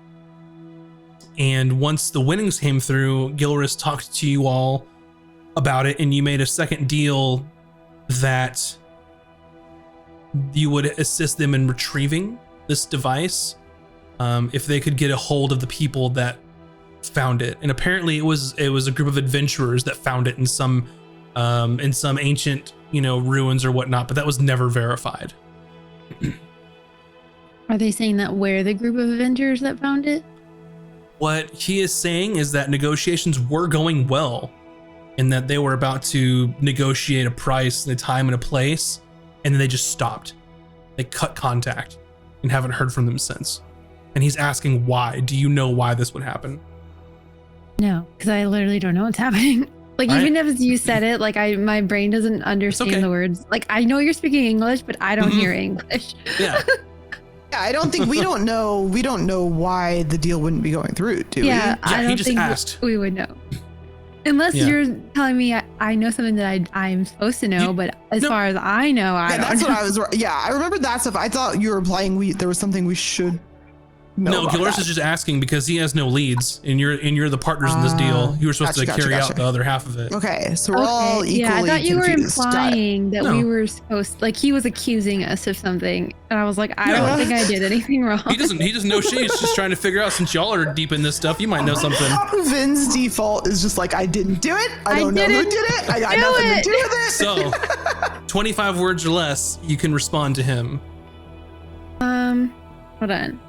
And once the winnings came through, Gilris talked to you all about it, and you made a second deal that you would assist them in retrieving this device if they could get a hold of the people that found it. And apparently it was a group of adventurers that found it in some ancient, ruins or whatnot, but that was never verified.
Are they saying that we're the group of Avengers that found it?
What he is saying is that negotiations were going well and that they were about to negotiate a price and a time and a place, and then they just stopped. They cut contact and haven't heard from them since. And he's asking why. Do you know why this would happen?
No, because I literally don't know what's happening. Like,
All
even
right.
if you said it, like my brain doesn't understand
okay.
the words. Like, I know you're speaking English, but I don't hear English.
Yeah.
Yeah, I don't think we don't know why the deal wouldn't be going through, do
Yeah,
Yeah,
I
he
don't
just
think
asked.
we would know. Unless
Yeah.
you're telling me I know something that I'm supposed to know, but as
no.
far as I know,
we?
I
Yeah,
don't
that's
know.
what I was. Yeah, I remember that stuff. I thought you were implying there was something we should know.
No,
about
Gilris
that.
is just asking because he has no leads, and you're the partners in this deal. You were supposed to carry out the other half of it.
Okay, so we're all equally
yeah, I thought you were
confused. Got it.
implying that
No.
we were supposed, like, he was accusing us of something, and I was like, I
No.
don't think I did anything wrong.
He doesn't know shit. He's just trying to figure out, since y'all are deep in this stuff, you might know something.
Vin's default is just like, I didn't do it. I don't know who
didn't
did it. I got
do
nothing
it."
to do with it.
So, 25 words or less, you can respond to him.
Hold on.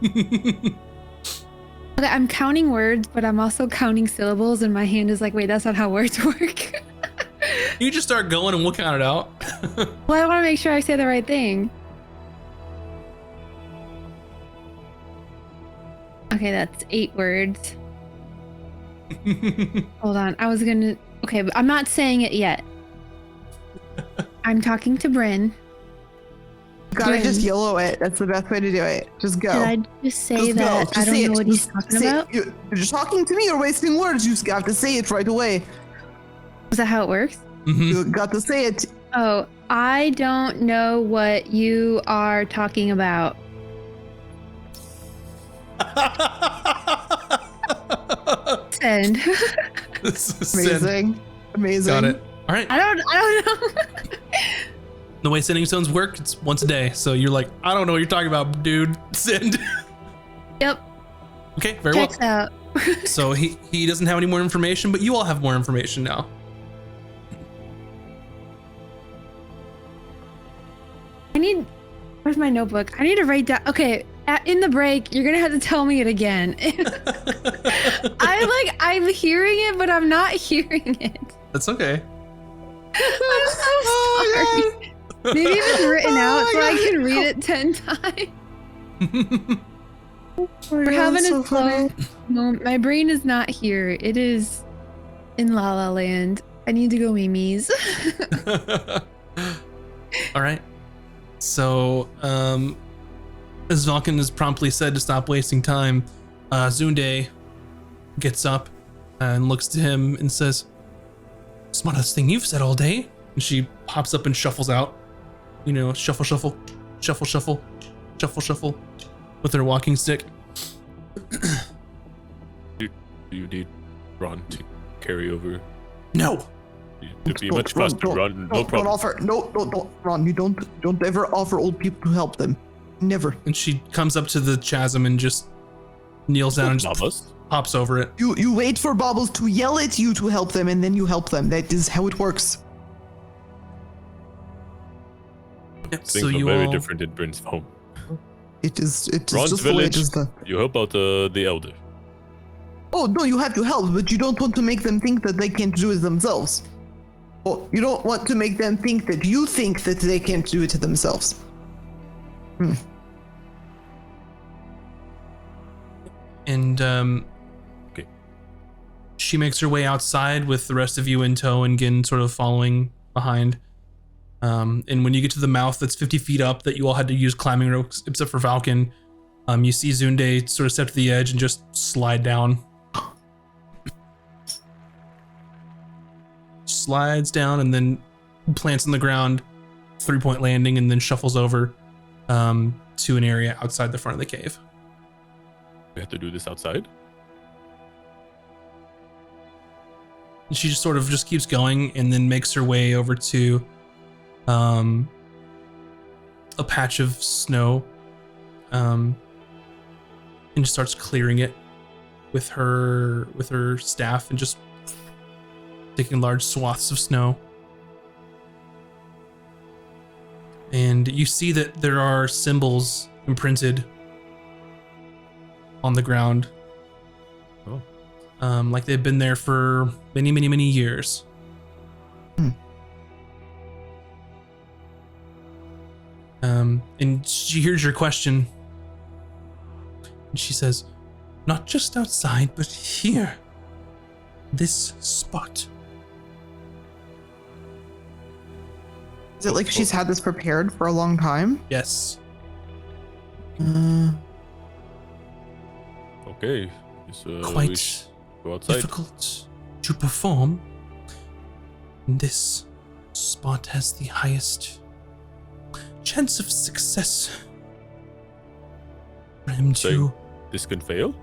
Okay, I'm counting words, but I'm also counting syllables, and my hand is like, wait, that's not how words work.
You just start going and we'll count it out.
Well, I want to make sure I say the right thing. Okay, that's 8 words. Hold on. I was gonna. Okay, but I'm not saying it yet. I'm talking to Bryn.
Gotta
Bryn.
just YOLO it. That's the best way to do it. Just go.
Did I just say
Just go.
that
Just
I don't
say
know
it.
what he's
Just
talking
say it.
about?
You're just talking to me. You're wasting words. You just have to say it right away.
Is that how it works?
Mhm.
You got to say it.
Oh, I don't know what you are talking about. Send.
Amazing. Amazing.
Got it. All right.
I don't know.
The way sending stones work, it's once a day. So you're like, I don't know what you're talking about, dude. Send.
Yep.
Okay, very well.
Checks out.
So he doesn't have any more information, but you all have more information now.
Where's my notebook? I need to write down. Okay, in the break, you're gonna have to tell me it again. I'm hearing it, but I'm not hearing it.
That's okay.
I'm so sorry. Maybe if it's written out so I can read it 10 times. We're having a slow moment. My brain is not here. It is in La La Land. I need to go Mimi's.
All right. So, as Vulcan is promptly said to stop wasting time, Zunde gets up and looks to him and says, "Smartest thing you've said all day." And she hops up and shuffles out. Shuffle, shuffle, shuffle, shuffle, shuffle, shuffle, with her walking stick.
Do you need Ron to carry over?
No,
To be much faster, Ron. No
Don't
problem.
offer. No, don't, Ron. You don't ever offer old people to help them. Never.
And she comes up to the chasm and just kneels down and just
Bubbles.
hops over it.
You wait for Bobbles to yell at you to help them, and then you help them. That is how it works.
Yep,
Things
so
are
you
very
all,
different in Bryn's home.
It is
Ron's
just the way it
village.
is done.
You help out the elder.
Oh no, you have to help, but you don't want to make them think that they can't do it themselves. Oh, you don't want to make them think that you think that they can't do it to themselves.
and
Okay.
she makes her way outside with the rest of you in tow and Gin sort of following behind. And when you get to the mouth that's 50 feet up that you all had to use climbing ropes, except for Falcon, you see Zunde sort of step to the edge and just slide down. Slides down and then plants on the ground, 3-point landing, and then shuffles over to an area outside the front of the cave.
We have to do this outside.
And she just sort of just keeps going and then makes her way over to a patch of snow and just starts clearing it with her staff and just taking large swaths of snow. And you see that there are symbols imprinted on the ground.
Oh.
Like they've been there for many, many, many years. And she hears your question. And she says, not just outside, but here. This spot.
Is it like she's had this prepared for a long time?
Yes.
Okay. So we
Quite
should go outside.
difficult to perform. This spot has the highest chance of success for him
Saying
to.
this can fail.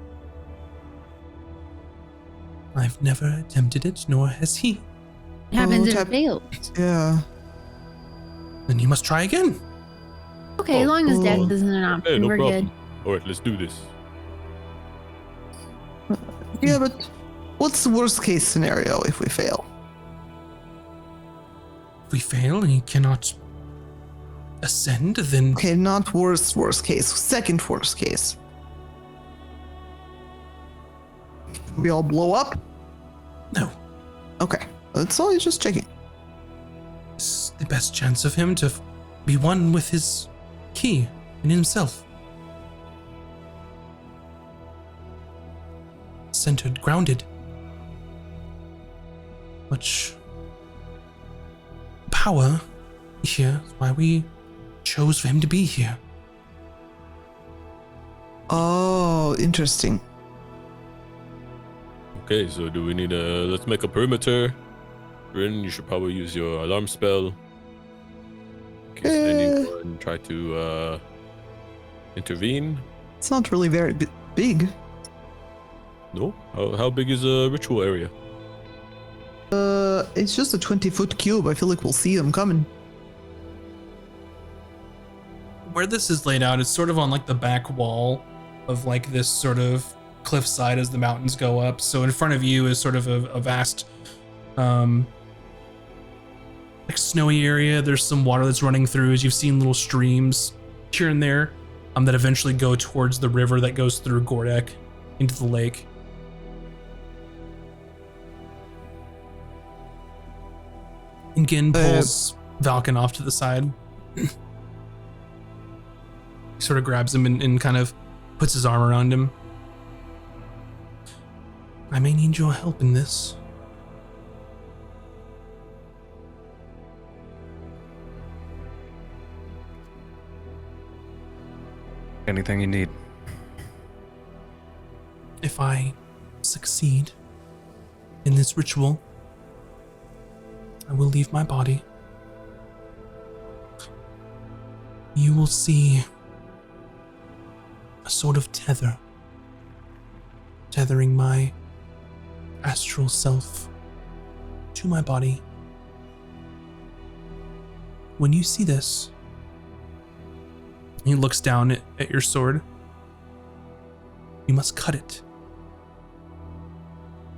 I've never attempted it, nor has he.
What happens if
tap-
it fails?
Yeah.
Then he must try again.
Okay, as long as death
Oh.
isn't an
Hey,
option,
no
we're
problem.
good.
All right, let's do this.
Yeah, but what's the worst case scenario if we fail?
If we fail and he cannot ascend, then
Okay, not worst case. Second worst case. We all blow up?
no.
Okay. That's all, just checking.
It's the best chance of him to be one with his key in himself. Centered, grounded. Much power here. That's why we chose for him to be here.
Oh, interesting.
Okay, so do we need a... Let's make a perimeter. Bryn, you should probably use your alarm spell. In case anyone try to intervene.
It's not really very big.
No? How big is a ritual area?
It's just a 20-foot cube. I feel like we'll see them coming.
Where this is laid out, it's sort of on like the back wall of like this sort of cliffside as the mountains go up. So in front of you is sort of a vast like snowy area. There's some water that's running through, as you've seen little streams here and there that eventually go towards the river that goes through Gordek into the lake. And Gin pulls Valken off to the side. He sort of grabs him and kind of puts his arm around him. I may need your help in this.
Anything you need.
If I succeed in this ritual, I will leave my body. You will see a sort of tether, tethering my astral self to my body when you see this, he looks down at your sword. You must cut it.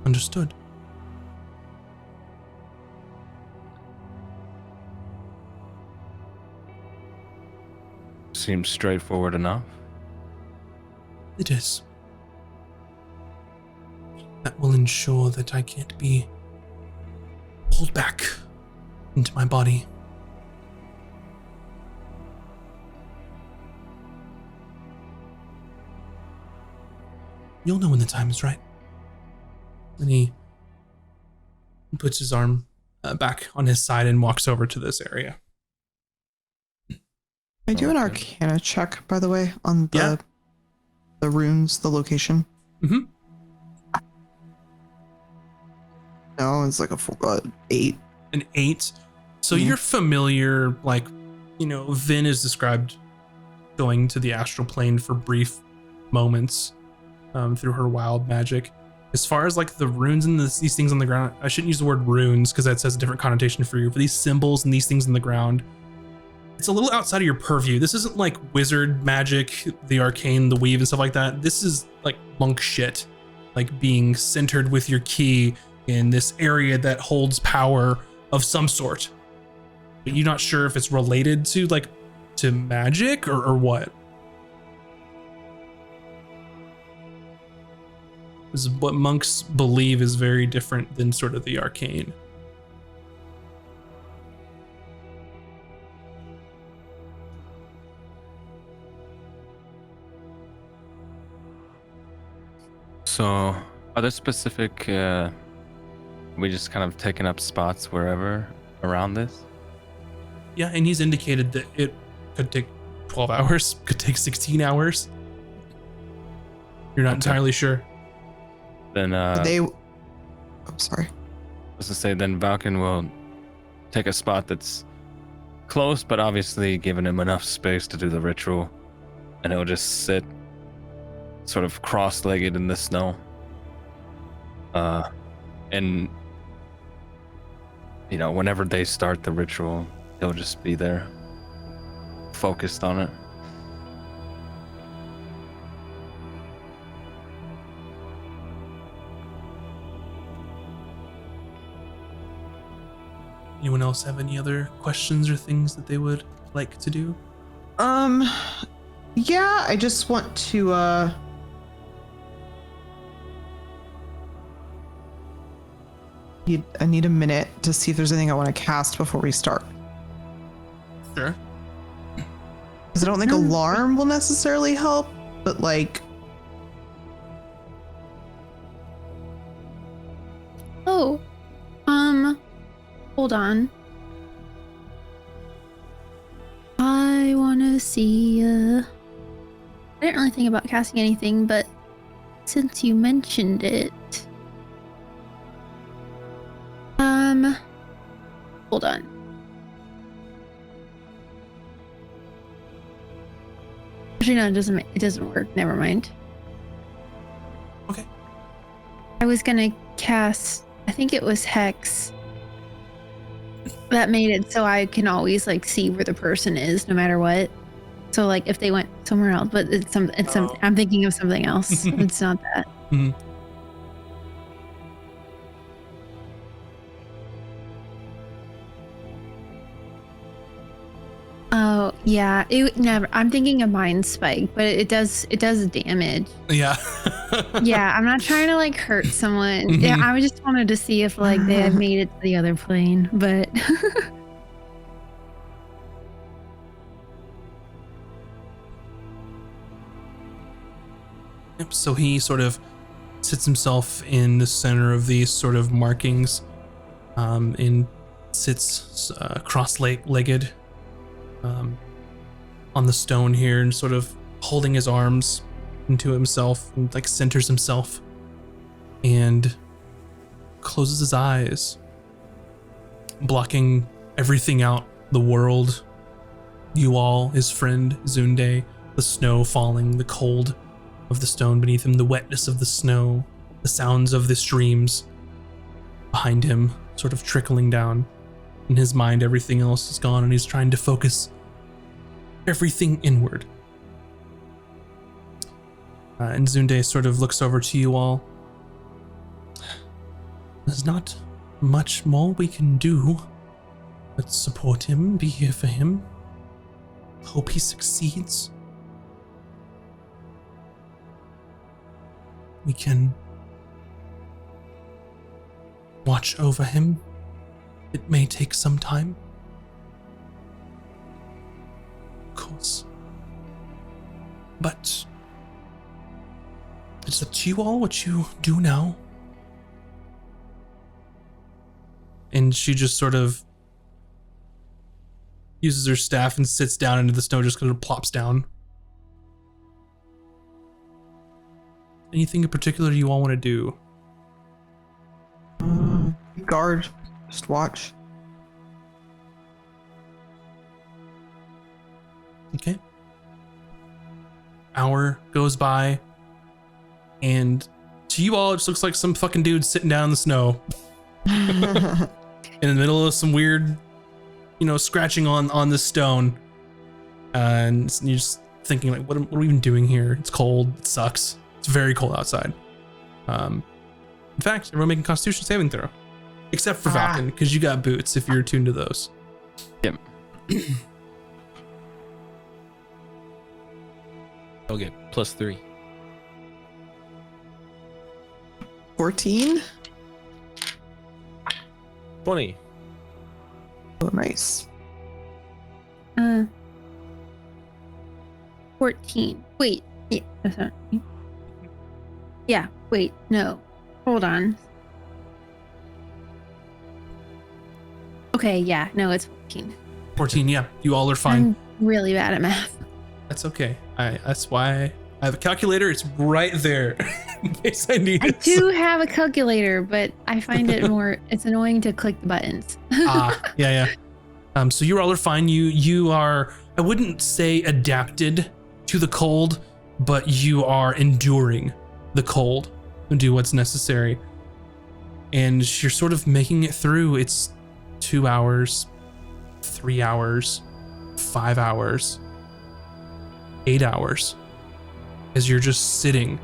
Understood?
Seems straightforward enough.
It is. That will ensure that I can't be pulled back into my body. You'll know when the time is right. And he puts his arm back on his side and walks over to this area.
I do an Arcana check, by the way, on the runes, the location.
Mm-hmm.
No, it's like 8.
An 8. So you're familiar, like, Vin is described going to the astral plane for brief moments through her wild magic. As far as like the runes and these things on the ground, I shouldn't use the word runes because that has a different connotation for you. For these symbols and these things on the ground, it's a little outside of your purview. This isn't like wizard magic, the arcane, the weave and stuff like that. This is like monk shit, like being centered with your key in this area that holds power of some sort. But you're not sure if it's related to magic or what. This is what monks believe is very different than sort of the arcane.
So, are there specific, we just kind of taking up spots wherever around this?
Yeah, and he's indicated that it could take 12 hours, could take 16 hours. You're not entirely sure.
Then,
sorry.
Let's just say then Valken will take a spot that's close, but obviously giving him enough space to do the ritual, and he'll just sit sort of cross-legged in the snow. And whenever they start the ritual, he'll just be there, focused on it.
Anyone else have any other questions or things that they would like to do?
Yeah, I just want to, I need a minute to see if there's anything I want to cast before we start.
Sure.
Because I don't think alarm will necessarily help, but like...
Oh, hold on. I want to see, I didn't really think about casting anything, but since you mentioned it, hold on. Actually, no, it doesn't work. Never mind.
Okay.
I was gonna cast, I think it was Hex. That made it so I can always like see where the person is no matter what. So like if they went somewhere else, but I'm thinking of something else. It's not that.
Mm-hmm.
Oh yeah, I'm thinking of Mind Spike, but it does damage.
Yeah.
Yeah, I'm not trying to like hurt someone.
Mm-hmm.
Yeah, I just wanted to see if like they had made it to the other plane, but
Yep. So he sort of sits himself in the center of these sort of markings, and sits cross-legged on the stone here, and sort of holding his arms into himself, and like centers himself, and closes his eyes, blocking everything out: the world, you all, his friend Zunde, the snow falling, the cold of the stone beneath him, the wetness of the snow, the sounds of the streams behind him sort of trickling down. In his mind, everything else is gone, and he's trying to focus everything inward. And Zunde sort of looks over to you all. There's not much more we can do but support him, be here for him. Hope he succeeds. We can watch over him. It may take some time. Of course. But it's up to you all what you do now. And she just sort of uses her staff and sits down into the snow, just kind of plops down. Anything in particular you all want to do?
Guard. Just watch.
Okay. Hour goes by, and to you all, it just looks like some fucking dude sitting down in the snow in the middle of some weird, scratching on the stone. And you're just thinking, like, what are we even doing here? It's cold. It sucks. It's very cold outside. In fact, everyone making Constitution saving throw. Except for Falcon, because you got boots if you're attuned to those.
Yep.
I'll get +3.
14?
20.
Oh, nice.
14. Wait. Yeah, that's not. Yeah, wait, no. Hold on. Okay, yeah, no, it's 14.
14, yeah. You all are fine.
I'm really bad at math.
That's okay. That's why I have a calculator. It's right there in case I need
I
it.
do have a calculator, but I find it it's annoying to click the buttons.
Yeah. So you all are fine. You are, I wouldn't say adapted to the cold, but you are enduring the cold and do what's necessary. And you're sort of making it through. It's 2 hours, 3 hours, 5 hours, 8 hours as you're just sitting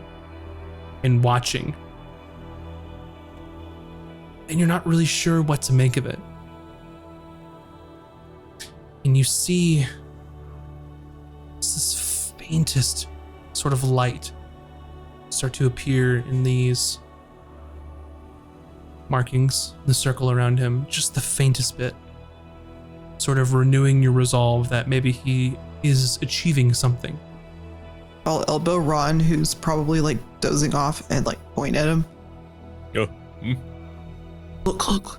and watching. And you're not really sure what to make of it. And you see this faintest sort of light start to appear in these markings, the circle around him, just the faintest bit, sort of renewing your resolve that maybe he is achieving something.
I'll elbow Ron, who's probably like dozing off, and like point at him.
Yo.
Look.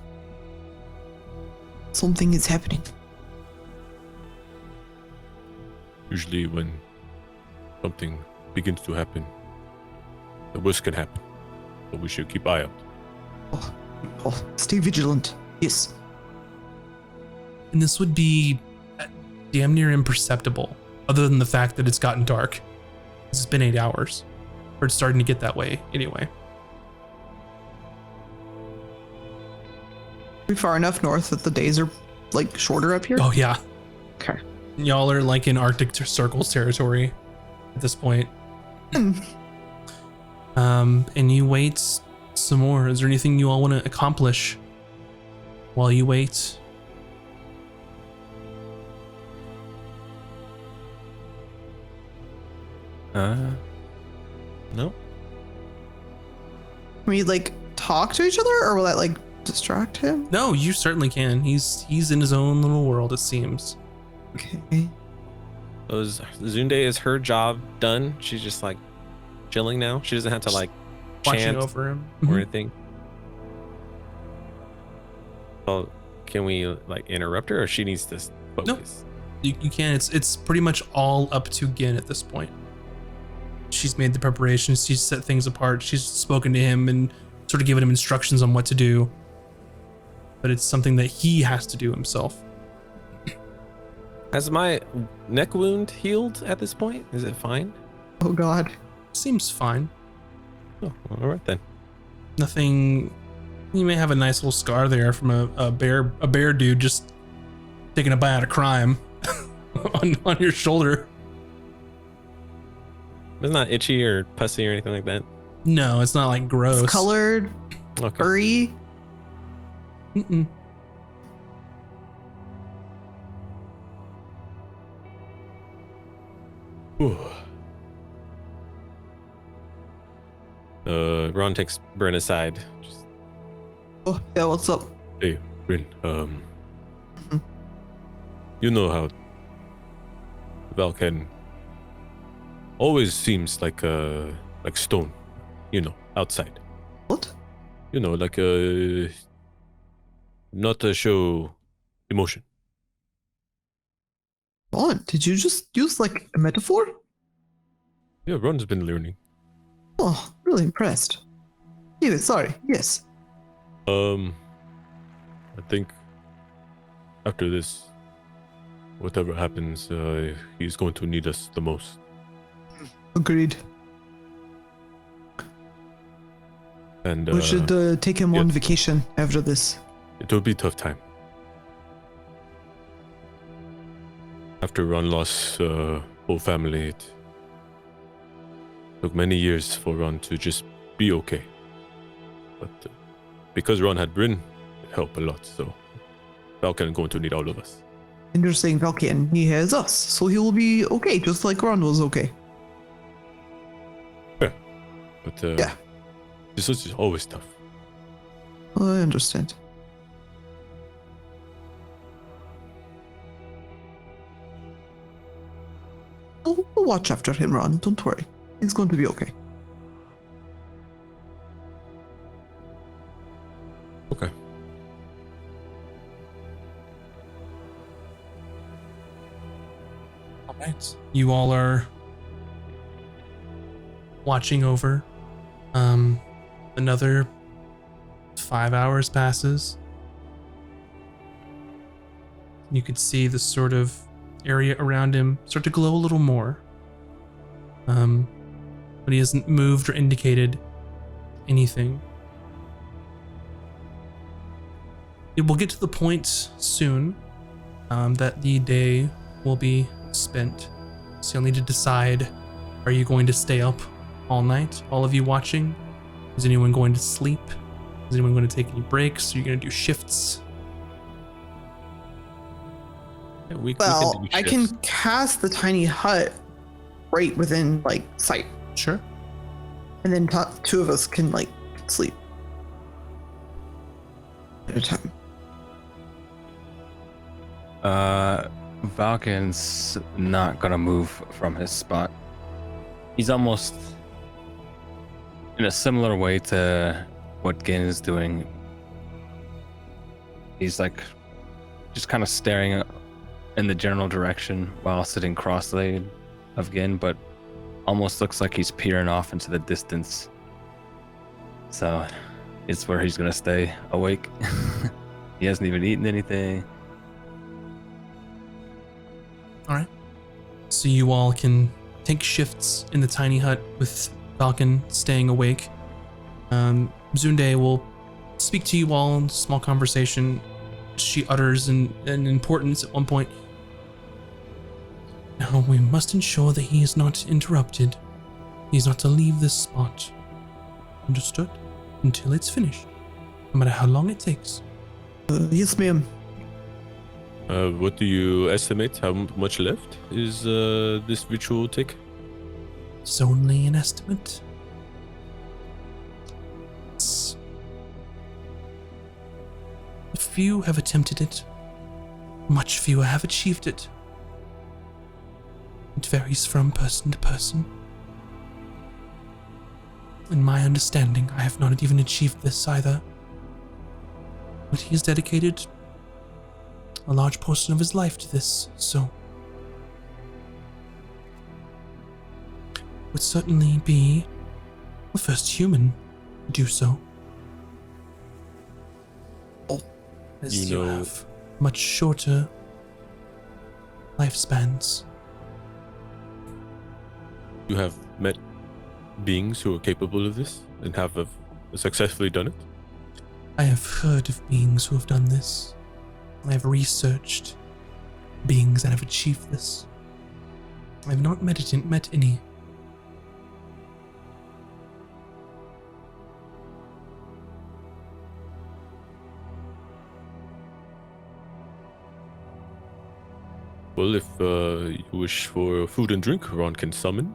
Something is happening.
Usually when something begins to happen, the worst can happen. So we should keep eye out.
Oh, stay vigilant. Yes.
And this would be damn near imperceptible, other than the fact that it's gotten dark. It's been 8 hours, or it's starting to get that way anyway.
We far enough north that the days are like shorter up here.
Oh yeah,
Okay.
y'all are like in Arctic Circles territory at this point. And you wait some more. Is there anything you all want to accomplish while you wait?
No?
Can we like talk to each other, or will that like distract him?
No, you certainly can. He's in his own little world, it seems.
Okay.
Zunde, is her job done? She's just like chilling now? She doesn't have to like
Watching
chant
over him.
or anything? Well, can we like interrupt her, or she needs to focus?
You can. It's pretty much all up to Gin at this point. She's made the preparations. She's set things apart. She's spoken to him and sort of given him instructions on what to do. But it's something that he has to do himself.
Has my neck wound healed at this point? Is it fine?
Oh God.
Seems fine.
Oh, all right then.
Nothing You may have a nice little scar there from a bear dude just taking a bite out of crime on your shoulder.
It's not itchy or pussy or anything like that.
No, it's not like gross.
It's colored,
Okay.
furry.
Mm-mm.
Whew.
Ron takes Bryn aside. Just,
Oh, yeah, what's up?
Hey, Bryn. You know how Valken always seems like stone, outside.
What?
Like not to show emotion.
What? Did you just use like a metaphor?
Yeah, Ron's been learning.
Oh, really impressed. Anyway, sorry. Yes.
I think after this, whatever happens, he's going to need us the most.
Agreed.
And
We should take him
yeah.
on vacation after this.
It will be a tough time. After Ron lost whole family, it took many years for Ron to just be okay. But because Ron had Bryn, it helped a lot. So Falcon is going to need all of us.
And you're saying Valken, he has us, so he will be okay, just like Ron was okay.
But
Yeah.
this is always tough.
I understand. We'll watch after him, Ron. Don't worry. He's going to be okay.
Okay.
All right. You all are watching over. Another 5 hours passes. You could see the sort of area around him start to glow a little more. But he hasn't moved or indicated anything. It will get to the point soon that the day will be spent. So you'll need to decide, are you going to stay up all night, all of you watching? Is anyone going to sleep? Is anyone going to take any breaks? Are you going to do shifts?
yeah, we
Well,
can do
I
shifts.
can cast the tiny hut right within, like, sight.
Sure.
And then two of us can, like, sleep. At a time.
Valken's not gonna move from his spot. He's almost in a similar way to what Gin is doing. He's like just kind of staring in the general direction while sitting cross-legged of Gin, but almost looks like he's peering off into the distance. So it's where he's gonna stay awake. He hasn't even eaten anything.
All right. So you all can take shifts in the tiny hut with Falcon staying awake. Zunde will speak to you all in a small conversation. She utters an importance at one point. Now we must ensure that he is not interrupted. He's not to leave this spot. Understood? Until it's finished. No matter how long it takes.
Yes, ma'am.
What do you estimate? How much left is this ritual take?
It's only an estimate. Few have attempted it. Much fewer have achieved it. It varies from person to person. In my understanding, I have not even achieved this either. But he has dedicated a large portion of his life to this, so would certainly be the first human to do so. As you have much shorter lifespans.
You have met beings who are capable of this and have successfully done it?
I have heard of beings who have done this. I have researched beings that have achieved this. I have not met any.
Well, if you wish for food and drink, Ron can summon.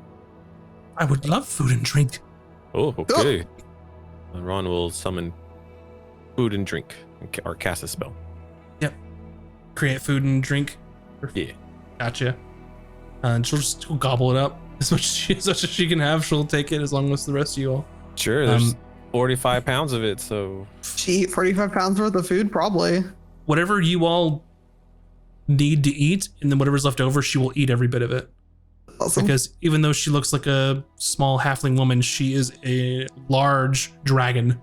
I would love food and drink.
Oh, okay.
Ron will summon food and drink or cast a spell.
Create food and drink.
Yeah.
Gotcha. And she'll just gobble it up as much as she can have. She'll take it as long as the rest of you all.
Sure, there's 45 pounds of it, so
She eat 45 pounds worth of food, probably.
Whatever you all need to eat, and then whatever's left over, she will eat every bit of it.
Awesome.
Because even though she looks like a small halfling woman, she is a large dragon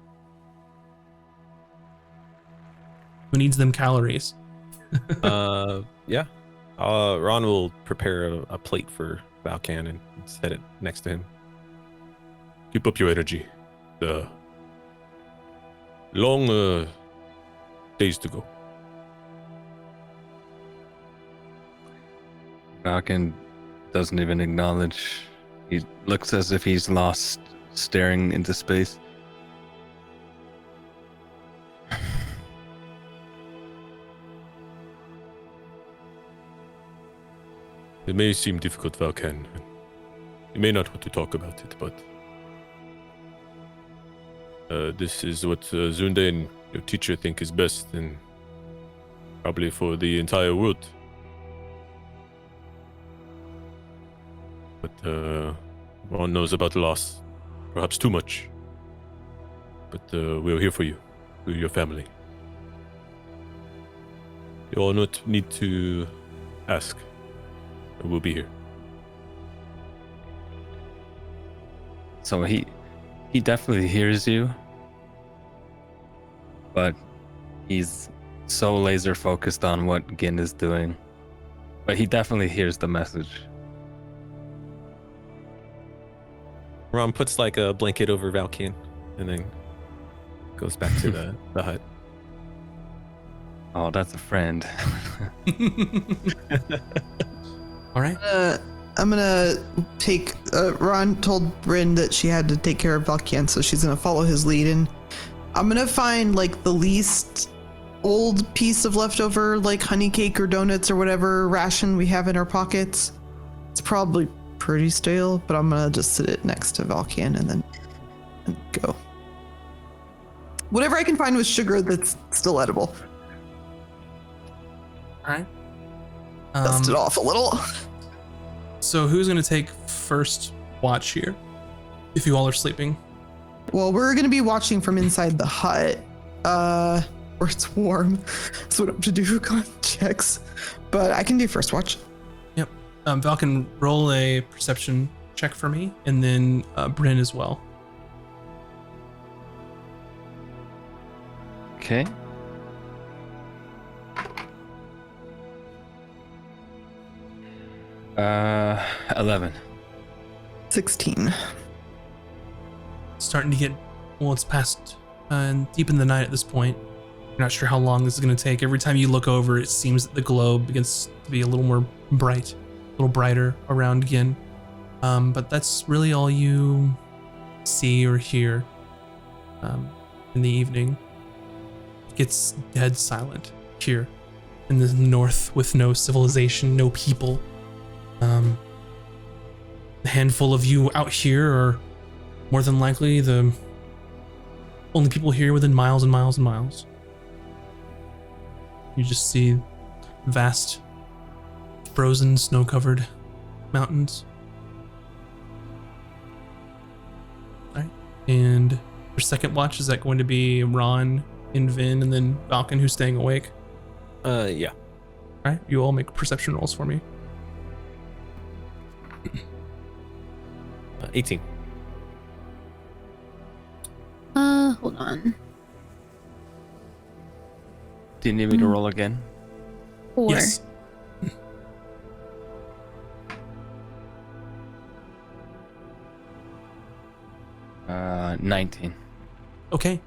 who needs them calories.
yeah. Ron will prepare a plate for Valkan and set it next to him.
Keep up your energy. Long days to go.
Falcon doesn't even acknowledge. He looks as if he's lost, staring into space.
It may seem difficult, Valkan. You may not want to talk about it, but this is what Zunde and your teacher think is best, and probably for the entire world. But Ron knows about loss, perhaps too much. But we're here for you, for your family. You all not need to ask. We'll be here.
So he definitely hears you, but he's so laser focused on what Gin is doing. But he definitely hears the message.
Ron puts like a blanket over Valkan and then goes back to the hut.
Oh, that's a friend.
All right.
I'm gonna take. Ron told Bryn that she had to take care of Valkian, so she's gonna follow his lead, and I'm gonna find like the least old piece of leftover like honey cake or donuts or whatever ration we have in our pockets. It's probably pretty stale, but I'm gonna just sit it next to Valkian and then go. Whatever I can find with sugar that's still edible.
All right.
Dust it off a little.
So who's going to take first watch here? If you all are sleeping.
Well, we're gonna be watching from inside the hut, where it's warm, so we don't have to do con checks. But I can do first watch.
Yep. Val can roll a perception check for me, and then Bryn as well.
Okay. Uh, 11.
16.
Starting to get, well, it's past deep in the night at this point. You're not sure how long this is going to take. Every time you look over, it seems that the globe begins to be a little more bright, a little brighter around again. But that's really all you see or hear in the evening. It gets dead silent here in the north with no civilization, no people. The handful of you out here are more than likely the only people here within miles and miles and miles. You just see vast, frozen, snow-covered mountains. All right. And for second watch, is that going to be Ron and Vin and then Falcon who's staying awake?
Yeah.
All right. You all make perception rolls for me.
18.
Hold on.
Do you need me to roll again?
4.
Yes.
19.
Okay.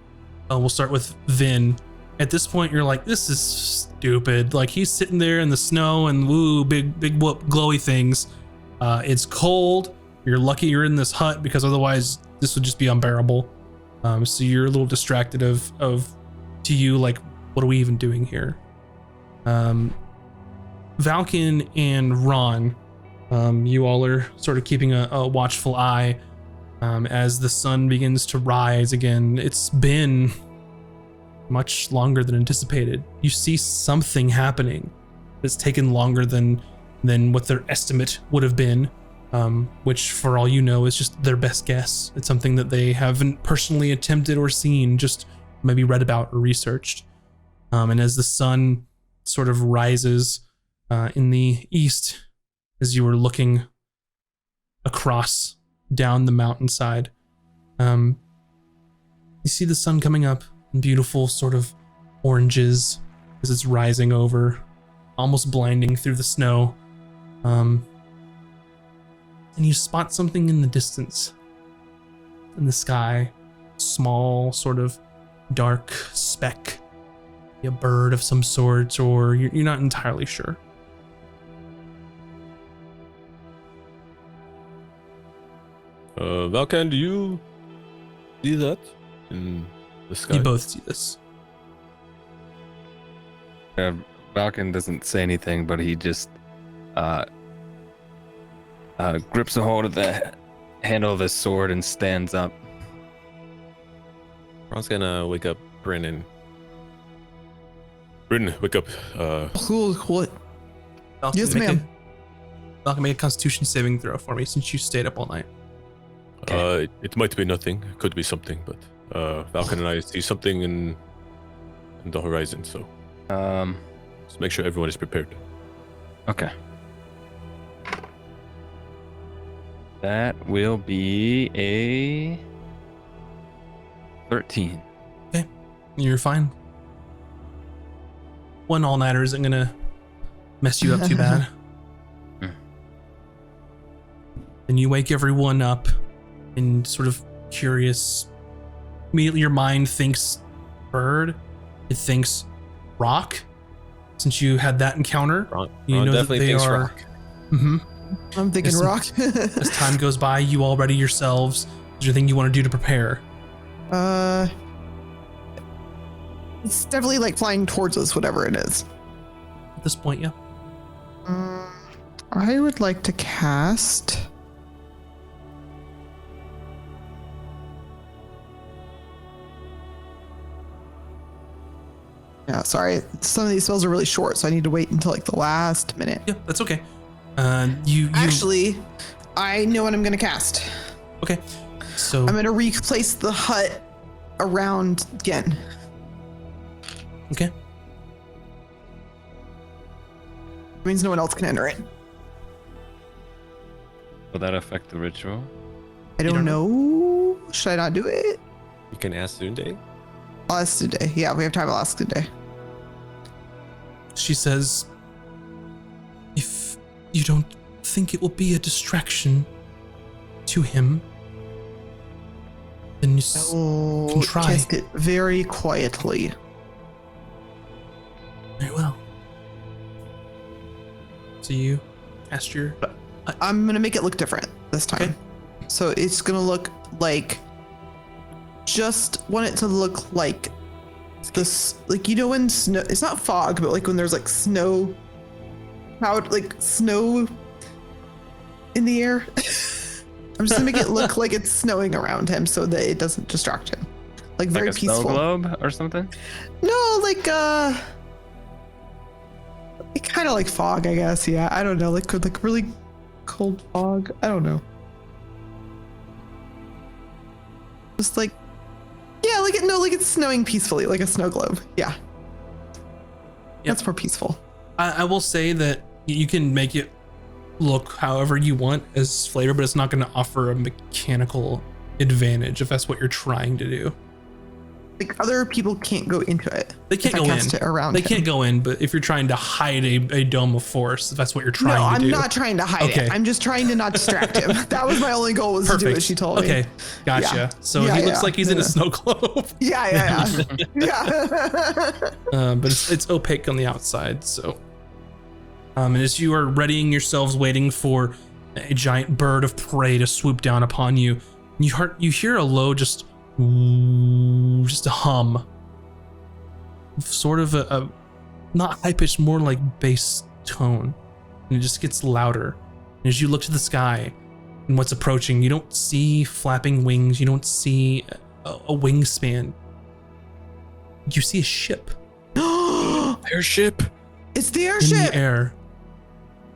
We'll start with Vin. At this point, you're like, this is stupid. Like, he's sitting there in the snow and woo, big whoop, glowy things. It's cold. You're lucky you're in this hut because otherwise this would just be unbearable. So you're a little distracted of to you, like, what are we even doing here? Valken and Ron, you all are sort of keeping a watchful eye as the sun begins to rise again. It's been much longer than anticipated. You see something happening that's taken longer than what their estimate would have been, which for all you know is just their best guess. It's something that they haven't personally attempted or seen, just maybe read about or researched. And as the sun sort of rises in the east, as you were looking across down the mountainside, you see the sun coming up in beautiful sort of oranges as it's rising over, almost blinding through the snow. And you spot something in the distance in the sky, small sort of dark speck, a bird of some sort, or you're not entirely sure.
Valkan, do you see that in the sky?
You both see this.
Valken doesn't say anything, but he just grips a hold of the handle of his sword and stands up.
Ron's gonna wake up Brennan.
Bryn, wake up.
Cool, what?
Falcon,
Yes,
make
ma'am.
Falcon, make a Constitution saving throw for me since you stayed up all night.
It might be nothing. It could be something, but Valkan and I see something in the horizon, so just make sure everyone is prepared.
Okay. That will be a 13.
Okay, you're fine. One all-nighter isn't gonna mess you up too bad. And you wake everyone up and sort of curious. Immediately your mind thinks bird. It thinks rock. Since you had that encounter,
Ron
you know
definitely
that they
thinks
are.
rock.
Mm-hmm.
I'm thinking
Yes,
rock.
As time goes by, you all ready yourselves. Is there anything you want to do to prepare?
It's definitely like flying towards us, whatever it is.
At this point, yeah.
I would like to cast. Yeah, sorry. Some of these spells are really short, so I need to wait until like the last minute.
Yeah, that's okay. You
Actually, I know what I'm gonna cast.
okay. So
I'm gonna replace the hut around again.
okay.
It means no one else can enter it.
Will that affect the ritual?
I
don't
don't know. Should I not do it?
You can ask Zunde.
I'll ask today. Yeah, we have time. I'll ask today.
She says, if you don't think it will be a distraction to him, then you
I will
can try.
cast it very quietly.
Very well. So you cast your.
I'm gonna make it look different this time.
Okay.
So it's gonna look like, just want it to look like this, like, you know, when snow, it's not fog, but like when there's like snow, cloud, like snow in the air. I'm just gonna make it look like it's snowing around him so that it doesn't distract him. Like very
Like a
peaceful.
snow globe or something?
No, like it kind of like fog, I guess. Yeah, I don't know, like really cold fog. I don't know. Just like, yeah, like like it's snowing peacefully, like a snow globe. Yeah, that's more peaceful.
I will say that you can make it look however you want as flavor, but it's not going to offer a mechanical advantage if that's what you're trying to do.
Like other people can't go into it.
They can't
if I
go
cast
in.
It around
They
him.
can't go in, but if you're trying to hide a dome of force, if that's what you're trying
No,
to do.
I'm not trying to hide
Okay.
it. I'm just trying to not distract him. That was my only goal, was to do
Perfect.
what she told me.
Okay, gotcha.
Yeah.
So
Yeah,
he looks
yeah.
like he's in a
Yeah.
snow globe,
Yeah.
but it's opaque on the outside. So, and as you are readying yourselves, waiting for a giant bird of prey to swoop down upon you, you hear a low, just a hum, sort of a not high pitched, more like bass tone, and it just gets louder. And as you look to the sky and what's approaching, you don't see flapping wings, you don't see a wingspan. You see a ship
Airship.
It's the
in
airship.
the air,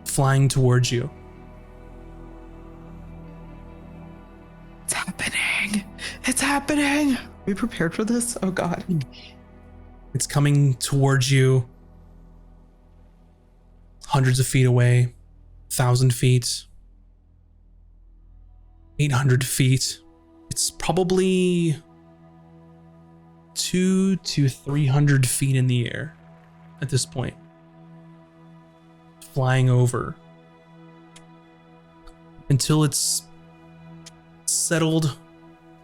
flying towards you.
It's happening. It's happening. Are we prepared for this? Oh God.
It's coming towards you, hundreds of feet away, 1,000 feet, 800 feet. It's probably 200 to 300 feet in the air at this point, flying over until it's settled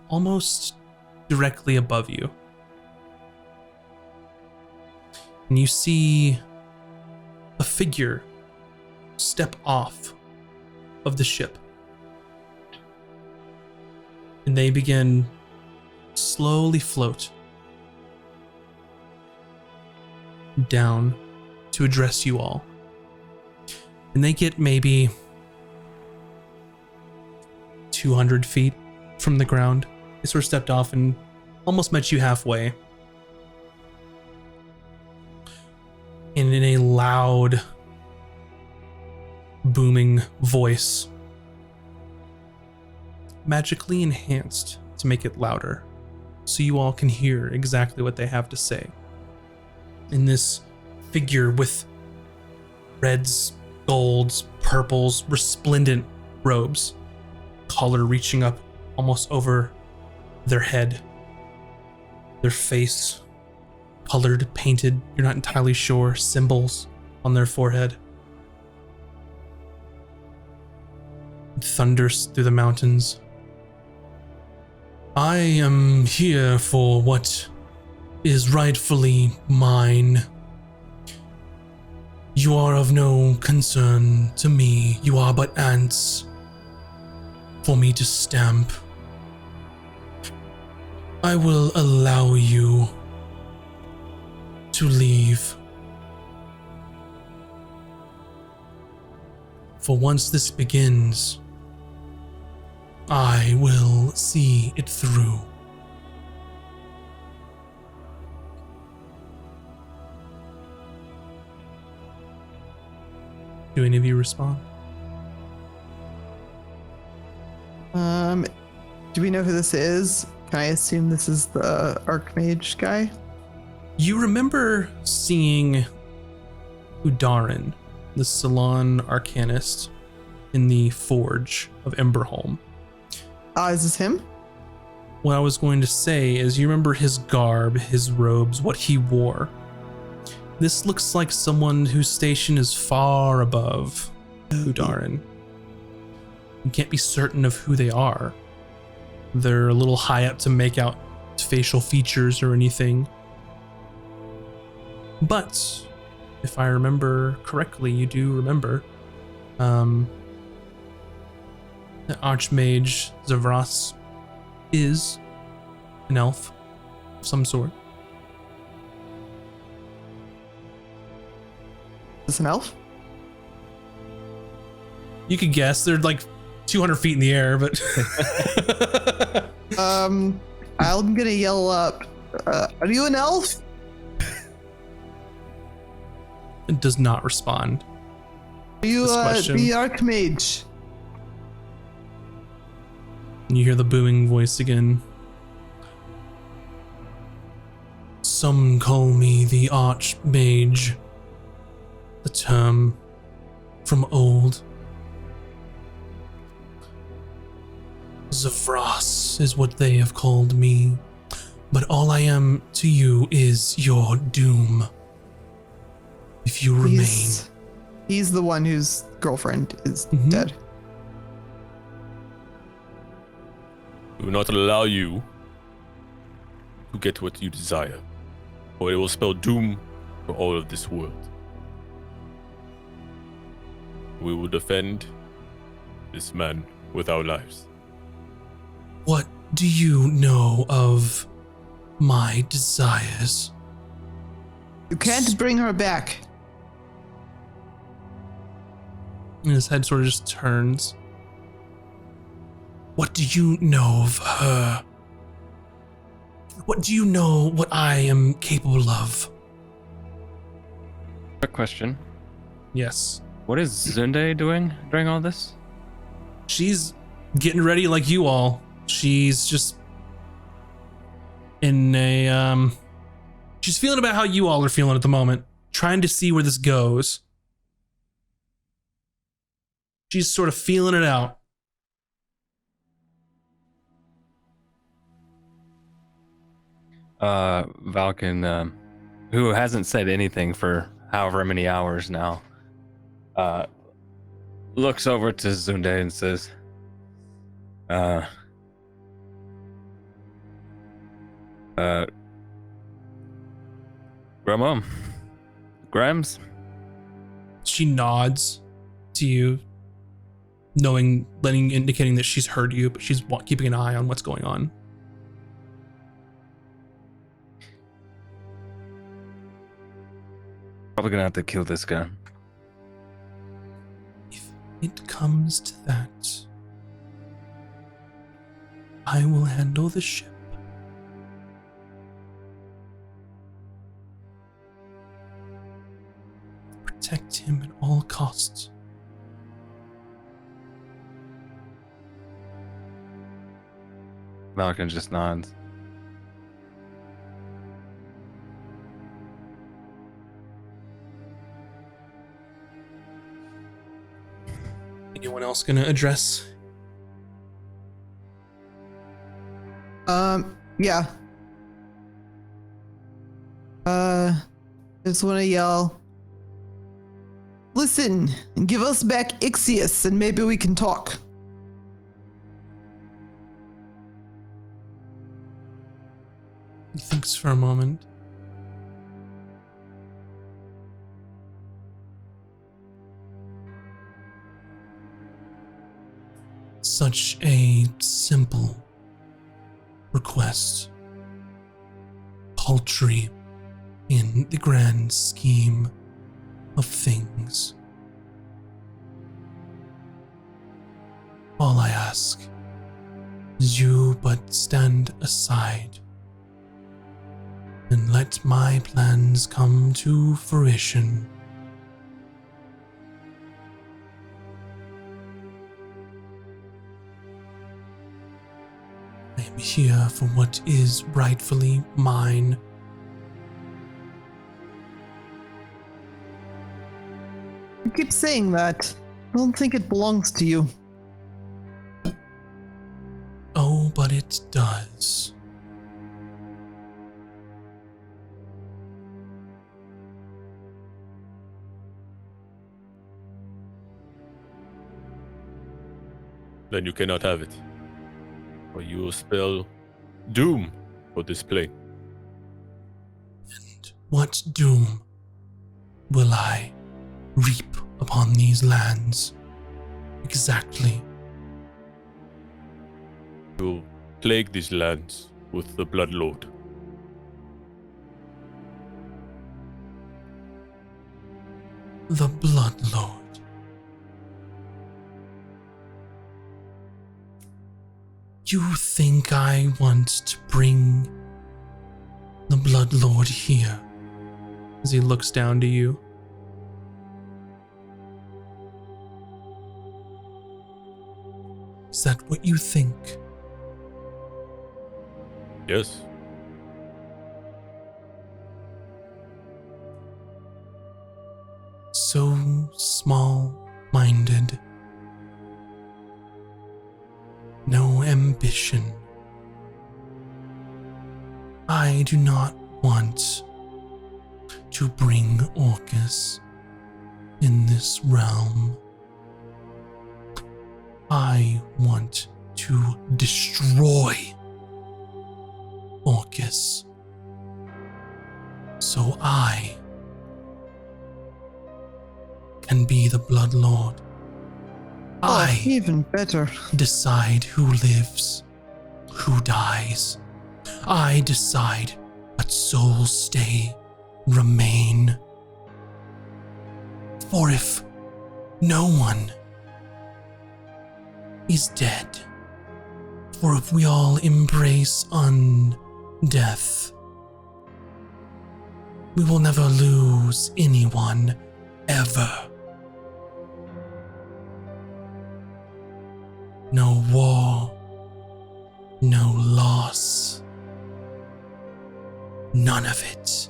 almost directly above you. And you see a figure step off of the ship. And they begin slowly float down to address you all. And they get maybe 200 feet from the ground. They sort of stepped off and almost met you halfway. And in a loud, booming voice, magically enhanced to make it louder, so you all can hear exactly what they have to say. In this figure with reds, golds, purples, resplendent robes, collar reaching up almost over their head, their face colored, painted, you're not entirely sure, symbols on their forehead. It thunders through the mountains. I am here for what is rightfully mine. You are of no concern to me. You are but ants for me to stamp. I will allow you to leave. For once this begins, I will see it through. Do any of you respond?
Do we know who this is? Can I assume this is the Archmage guy?
You remember seeing Udarin, the Salon Arcanist, in the Forge of Emberholm.
Is this him?
What I was going to say is you remember his garb, his robes, what he wore. This looks like someone whose station is far above Udarin. You can't be certain of who they are. They're a little high up to make out facial features or anything. But if I remember correctly, you do remember the Archmage Zavras is an elf of some sort.
Is this an elf?
You could guess. They're like 200 feet in the air, but
I'm gonna yell up. Are you an elf?
it does not respond.
Are you
This question.
the Archmage?
And you hear the booming voice again. Some call me the Archmage, the term from old. Zavras is what they have called me. But all I am to you is your doom. If you remain.
He's the one whose girlfriend is
Mhm.
dead.
We will not allow you to get what you desire, or it will spell doom for all of this world. We will defend this man with our lives.
What do you know of my desires?
You can't bring her back.
And his head sort of just turns. What do you know of her? What do you know what I am capable of?
Quick question.
Yes.
What is Zunde doing during all this?
She's getting ready like you all. She's just in a she's feeling about how you all are feeling at the moment, trying to see where this goes. She's sort of feeling it out.
Valken, who hasn't said anything for however many hours now, looks over to Zunde and says, Grams?
She nods to you, indicating that she's heard you, but she's keeping an eye on what's going on.
Probably gonna have to kill this guy.
If it comes to that, I will handle the ship. Protect him at all costs.
Valken just nods.
Anyone else gonna address?
Yeah. Just wanna yell, listen, and give us back Ixius and maybe we can talk.
He thinks for a moment. Such a simple request. Paltry in the grand scheme of things. All I ask is you but stand aside and let my plans come to fruition. I am here for what is rightfully mine.
You keep saying that. I don't think it belongs to you.
Oh, but it does.
Then you cannot have it, or you will spell doom for this plane.
And what doom will I reap upon these lands? Exactly.
You will plague these lands with the Blood Lord.
The Blood Lord. You think I want to bring the Blood Lord here? As he looks down to you. Is that what you think?
Yes.
So small-minded. No ambition. I do not want to bring Orcus in this realm. I want to destroy Orcus. So I can be the Blood Lord. I
even better.
decide who lives, who dies. I decide what souls stay, remain. For if no one is dead, for if we all embrace undeath, we will never lose anyone, ever. No war, no loss, none of it.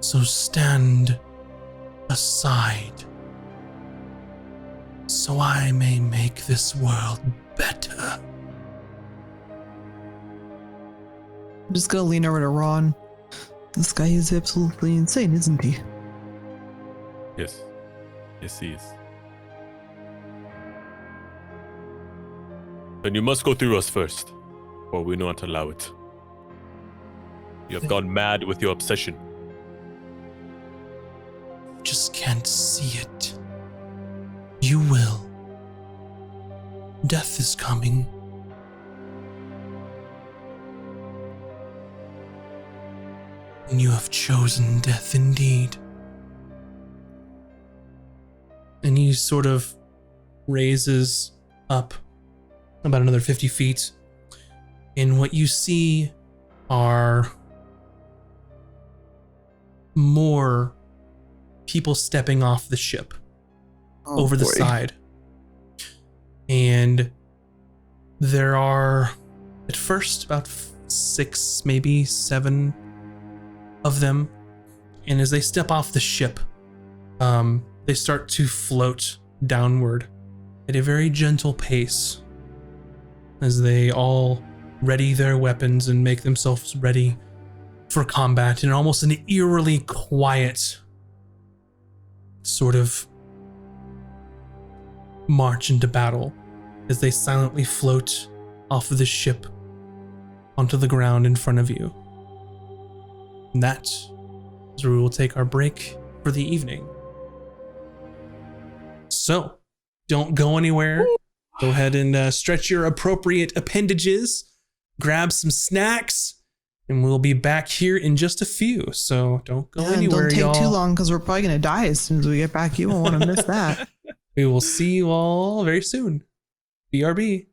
So stand aside, so I may make this world better.
I'm just gonna lean over to Ron. This guy is absolutely insane, isn't he?
Yes. Yes, he is. Then you must go through us first, or we not allow it. You have gone mad with your obsession.
Just can't see it. You will. Death is coming. And you have chosen death indeed. And he sort of raises up about another 50 feet. And what you see are more people stepping off the ship over the side. And there are, at first, about 6, maybe 7 of them. And as they step off the ship, they start to float downward at a very gentle pace as they all ready their weapons and make themselves ready for combat in almost an eerily quiet sort of march into battle as they silently float off of the ship onto the ground in front of you. And that is where we will take our break for the evening. So, don't go anywhere. Go ahead and stretch your appropriate appendages, grab some snacks, and we'll be back here in just a few. So don't go anywhere,
don't
y'all.
take too long because we're probably going to die as soon as we get back. You won't want to miss that.
We will see you all very soon. BRB.